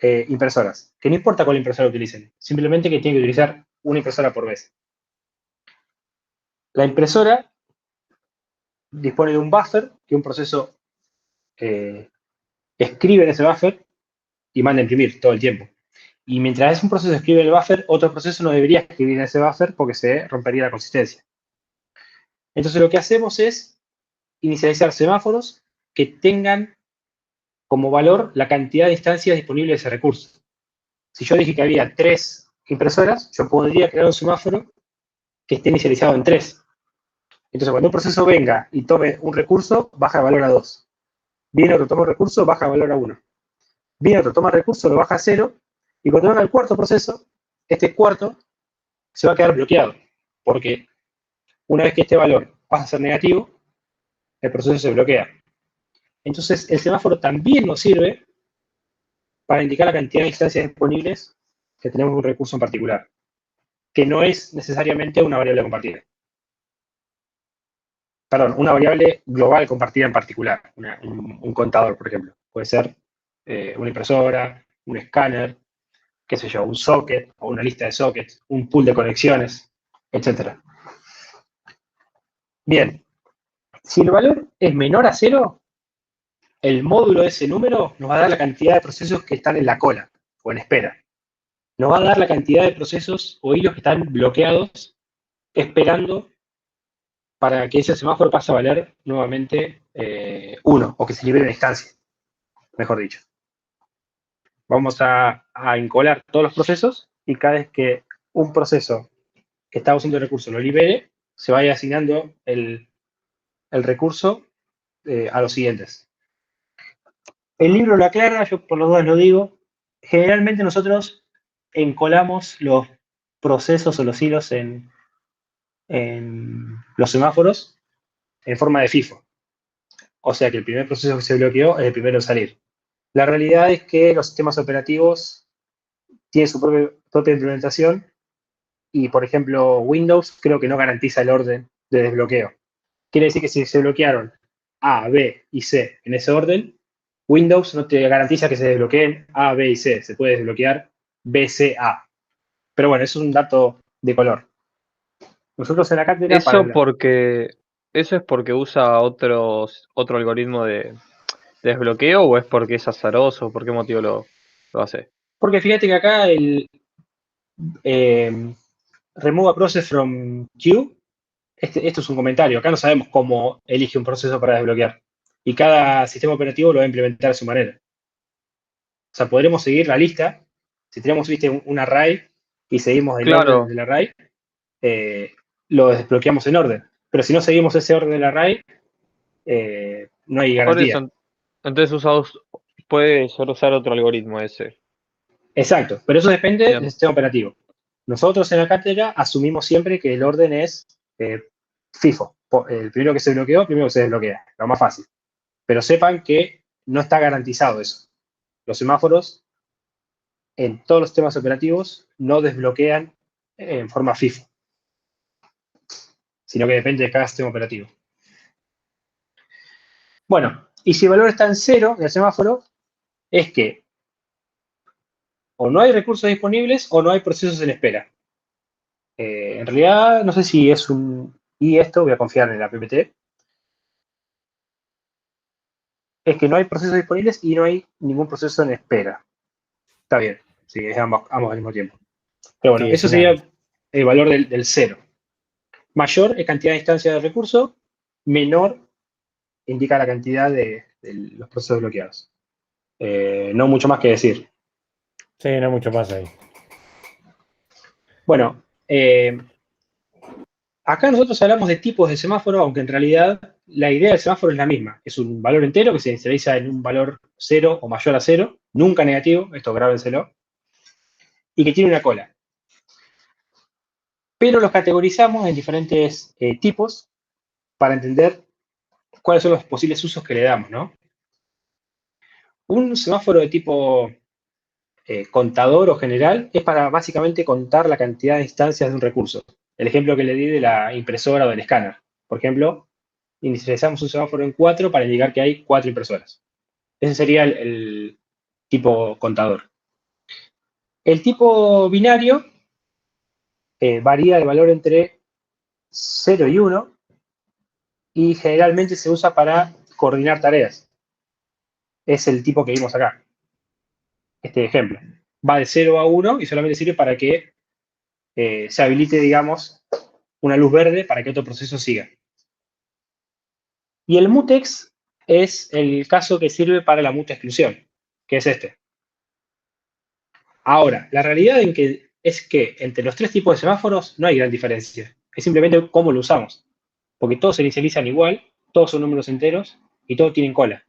Speaker 1: impresoras, que no importa cuál impresora utilicen, simplemente que tienen que utilizar una impresora por vez. La impresora dispone de un buffer que un proceso escribe en ese buffer y manda a imprimir todo el tiempo. Y mientras un proceso escribe en el buffer, otro proceso no debería escribir en ese buffer porque se rompería la consistencia. Entonces lo que hacemos es inicializar semáforos que tengan como valor la cantidad de instancias disponibles de ese recurso. Si yo dije que había 3 impresoras, yo podría crear un semáforo que esté inicializado en 3. Entonces, cuando un proceso venga y tome un recurso, baja el valor a 2. Viene otro, toma un recurso, baja el valor a 1. Viene otro, toma el recurso, lo baja a 0. Y cuando venga el cuarto proceso, este cuarto se va a quedar bloqueado. Porque una vez que este valor pasa a ser negativo, el proceso se bloquea. Entonces, el semáforo también nos sirve para indicar la cantidad de instancias disponibles que tenemos de un recurso en particular, que no es necesariamente una variable compartida. Perdón, una variable global compartida en particular, un contador, por ejemplo. Puede ser una impresora, un escáner, qué sé yo, un socket o una lista de sockets, un pool de conexiones, etc. Bien, si el valor es menor a 0, el módulo de ese número nos va a dar la cantidad de procesos que están en la cola o en espera. Nos va a dar la cantidad de procesos o hilos que están bloqueados esperando para que ese semáforo pase a valer nuevamente 1 o que se libere una instancia, mejor dicho. Vamos a encolar todos los procesos y cada vez que un proceso que está usando el recurso lo libere, se vaya asignando el recurso a los siguientes. El libro lo aclara, yo por los dos lo digo. Generalmente nosotros encolamos los procesos o los hilos en los semáforos en forma de FIFO. O sea que el primer proceso que se bloqueó es el primero en salir. La realidad es que los sistemas operativos tienen su propia implementación y, por ejemplo, Windows creo que no garantiza el orden de desbloqueo. Quiere decir que si se bloquearon A, B y C en ese orden, Windows no te garantiza que se desbloqueen A, B y C. Se puede desbloquear B, C, A. Pero bueno, eso es un dato de color. Nosotros en la cátedra...
Speaker 2: ¿Eso es porque usa otro algoritmo de desbloqueo o es porque es azaroso? ¿Por qué motivo lo hace?
Speaker 1: Porque fíjate que acá el remove a process from queue, esto es un comentario. Acá no sabemos cómo elige un proceso para desbloquear. Y cada sistema operativo lo va a implementar a su manera. O sea, podremos seguir la lista. Si tenemos, viste, un array y seguimos el orden del array, lo desbloqueamos en orden. Pero si no seguimos ese orden del array, no hay garantía.
Speaker 2: Por eso, entonces puede solo usar otro algoritmo ese.
Speaker 1: Exacto, pero eso depende del sistema operativo. Nosotros en la cátedra asumimos siempre que el orden es FIFO. El primero que se bloqueó, primero que se desbloquea. Lo más fácil. Pero sepan que no está garantizado eso. Los semáforos en todos los sistemas operativos no desbloquean en forma FIFO, sino que depende de cada sistema operativo. Bueno, y si el valor está en 0 del semáforo, es que o no hay recursos disponibles o no hay procesos en espera. En realidad, no sé si es un... Y esto, voy a confiar en la PPT. Es que no hay procesos disponibles y no hay ningún proceso en espera. Está bien, sí, es ambos al mismo tiempo. Pero bueno,
Speaker 6: Sí,
Speaker 1: eso sería el valor del 0. Mayor es cantidad de instancias de recurso, menor indica la cantidad de los procesos bloqueados. No mucho más que decir.
Speaker 6: Sí, no mucho más ahí.
Speaker 1: Bueno, Acá nosotros hablamos de tipos de semáforo, aunque en realidad la idea del semáforo es la misma. Es un valor entero que se inicializa en un valor 0 o mayor a 0, nunca negativo, esto grábenselo, y que tiene una cola. Pero los categorizamos en diferentes tipos para entender cuáles son los posibles usos que le damos, ¿no? Un semáforo de tipo contador o general es para básicamente contar la cantidad de instancias de un recurso. El ejemplo que le di de la impresora o del escáner. Por ejemplo, inicializamos un semáforo en 4 para indicar que hay 4 impresoras. Ese sería el tipo contador. El tipo binario varía de valor entre 0 y 1 y generalmente se usa para coordinar tareas. Es el tipo que vimos acá. Este ejemplo. Va de 0 a 1 y solamente sirve para que se habilite, digamos, una luz verde para que otro proceso siga. Y el mutex es el caso que sirve para la mutua exclusión, que es este. Ahora, la realidad es que entre los tres tipos de semáforos no hay gran diferencia. Es simplemente cómo lo usamos. Porque todos se inicializan igual, todos son números enteros y todos tienen cola.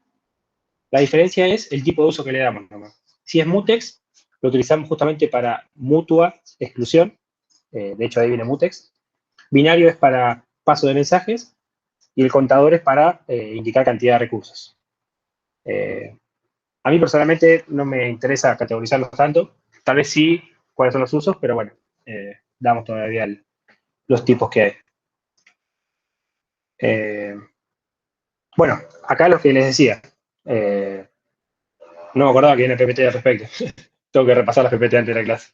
Speaker 1: La diferencia es el tipo de uso que le damos nomás. Si es mutex, lo utilizamos justamente para mutua exclusión. De hecho, ahí viene mutex. Binario es para paso de mensajes y el contador es para indicar cantidad de recursos. A mí personalmente no me interesa categorizarlos tanto. Tal vez sí cuáles son los usos, pero bueno, damos todavía los tipos que hay. Bueno, acá lo que les decía. No me acordaba que viene PPT al respecto. Tengo que repasar las PPT antes de la clase.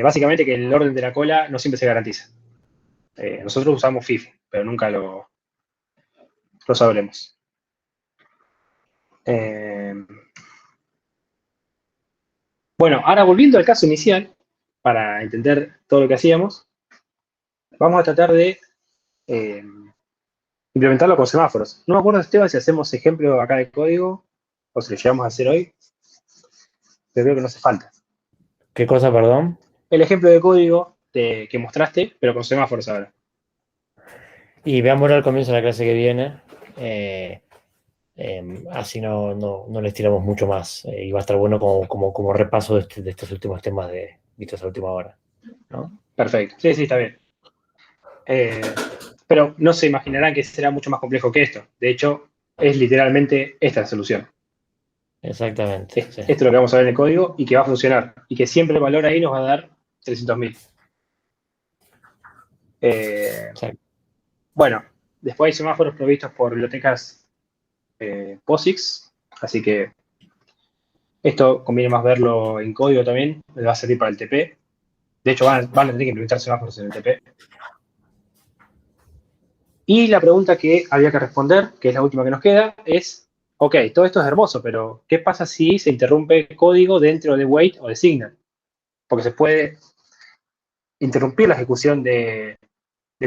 Speaker 1: Básicamente que el orden de la cola no siempre se garantiza. Nosotros usamos FIFO, pero nunca lo sabremos. Bueno, ahora volviendo al caso inicial, para entender todo lo que hacíamos, vamos a tratar de implementarlo con semáforos. No me acuerdo, Esteban, si hacemos ejemplo acá de código o si lo llegamos a hacer hoy, pero creo que no hace falta.
Speaker 6: ¿Qué cosa, perdón?
Speaker 1: El ejemplo de código que mostraste, pero con semáforos ahora.
Speaker 6: Y veámoslo al comienzo de la clase que viene. Así no les tiramos mucho más. Y va a estar bueno como repaso de estos últimos temas vistos a última hora, ¿no?
Speaker 1: Perfecto. Sí, está bien. Pero no se imaginarán que será mucho más complejo que esto. De hecho, es literalmente esta la solución.
Speaker 6: Exactamente.
Speaker 1: Esto es lo que vamos a ver en el código y que va a funcionar. Y que siempre el valor ahí nos va a dar 300.000. Bueno, después hay semáforos provistos por bibliotecas POSIX, así que esto conviene más verlo en código también, les va a servir para el TP. De hecho, van a tener que implementar semáforos en el TP. Y la pregunta que había que responder, que es la última que nos queda, es, ok, todo esto es hermoso, pero ¿qué pasa si se interrumpe el código dentro de wait o de signal? Porque se puede interrumpir la ejecución de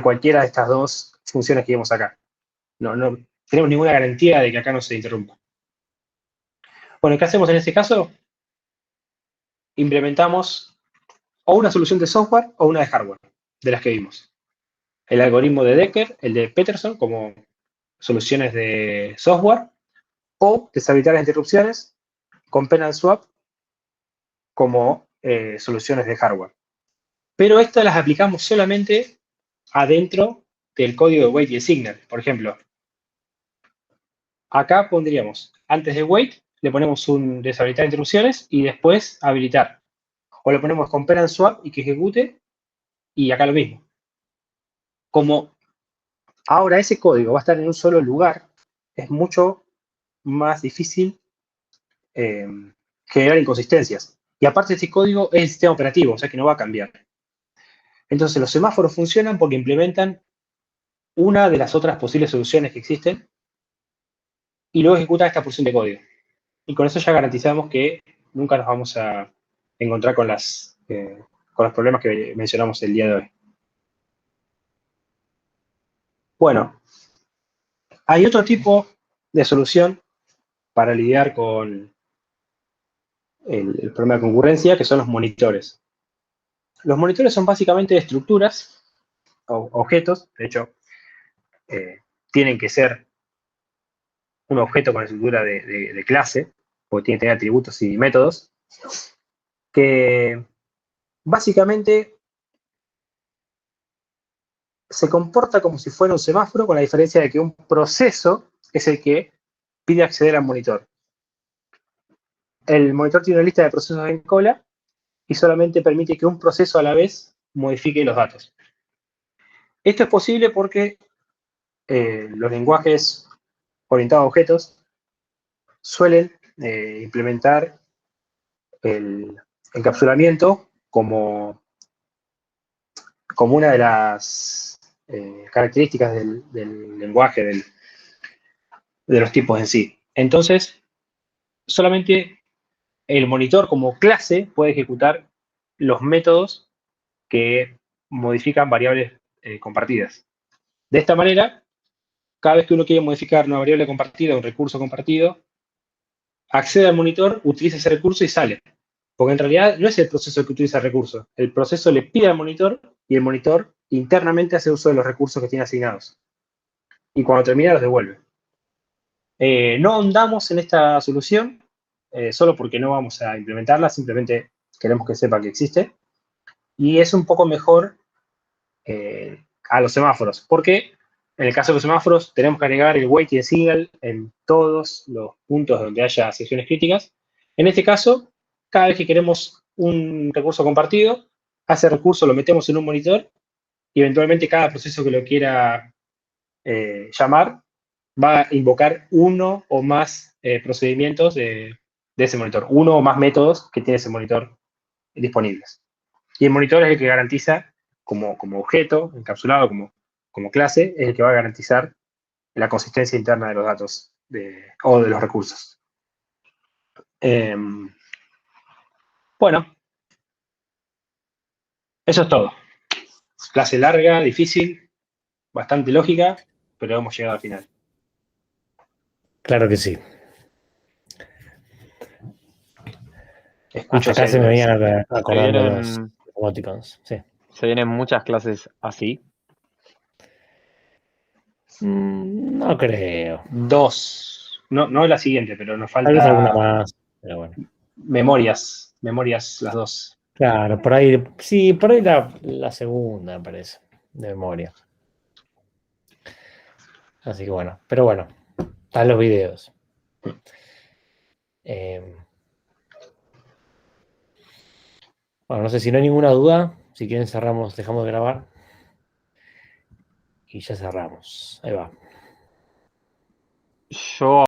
Speaker 1: cualquiera de estas dos funciones que vimos acá. No tenemos ninguna garantía de que acá no se interrumpa. Bueno, ¿qué hacemos en este caso? Implementamos o una solución de software o una de hardware, de las que vimos. El algoritmo de Decker, el de Peterson, como soluciones de software, o deshabilitar las interrupciones con pen and swap como soluciones de hardware. Pero estas las aplicamos solamente adentro del código de wait y de signal. Por ejemplo, acá pondríamos, antes de wait, le ponemos un deshabilitar interrupciones y después habilitar. O le ponemos con pen and swap y que ejecute, y acá lo mismo. Como ahora ese código va a estar en un solo lugar, es mucho más difícil generar inconsistencias. Y aparte este código es el sistema operativo, o sea que no va a cambiar. Entonces los semáforos funcionan porque implementan una de las otras posibles soluciones que existen y luego ejecutan esta porción de código. Y con eso ya garantizamos que nunca nos vamos a encontrar con los problemas que mencionamos el día de hoy. Bueno, hay otro tipo de solución para lidiar con el problema de concurrencia, que son los monitores. Los monitores son básicamente estructuras objetos. De hecho, tienen que ser un objeto con estructura de clase, porque tiene que tener atributos y métodos, que básicamente se comporta como si fuera un semáforo, con la diferencia de que un proceso es el que pide acceder al monitor. El monitor tiene una lista de procesos en cola y solamente permite que un proceso a la vez modifique los datos. Esto es posible porque los lenguajes orientados a objetos suelen implementar el encapsulamiento como una de las características del lenguaje, de los tipos en sí. Entonces, solamente el monitor como clase puede ejecutar los métodos que modifican variables compartidas. De esta manera, cada vez que uno quiere modificar una variable compartida o un recurso compartido, accede al monitor, utiliza ese recurso y sale. Porque en realidad no es el proceso que utiliza el recurso. El proceso le pide al monitor y el monitor internamente hace uso de los recursos que tiene asignados. Y cuando termina los devuelve. No ahondamos en esta solución, solo porque no vamos a implementarla, simplemente queremos que sepa que existe. Y es un poco mejor a los semáforos, porque en el caso de los semáforos tenemos que agregar el waiting signal en todos los puntos donde haya secciones críticas. En este caso, cada vez que queremos un recurso compartido, a ese recurso lo metemos en un monitor y eventualmente cada proceso que lo quiera llamar va a invocar uno o más procedimientos de ese monitor, uno o más métodos que tiene ese monitor disponibles. Y el monitor es el que garantiza, como objeto encapsulado, como clase, es el que va a garantizar la consistencia interna de los datos o de los recursos. Bueno, eso es todo. Clase larga, difícil, bastante lógica, pero hemos llegado al final.
Speaker 6: Claro que sí.
Speaker 1: Escucho
Speaker 6: Hasta acá se me venían acordando
Speaker 2: vienen-
Speaker 6: los emoticons. Sí.
Speaker 2: Se vienen muchas clases así.
Speaker 6: No creo.
Speaker 1: 2. No la siguiente, pero nos
Speaker 6: Tal vez alguna
Speaker 1: falta
Speaker 6: más, pero bueno.
Speaker 1: memorias las dos.
Speaker 6: Claro, por ahí, sí, por ahí la segunda, me parece, de memoria. Así que bueno, pero bueno, están los videos. Bueno, no sé si no hay ninguna duda. Si quieren cerramos, dejamos de grabar. Y ya cerramos. Ahí va.
Speaker 2: Yo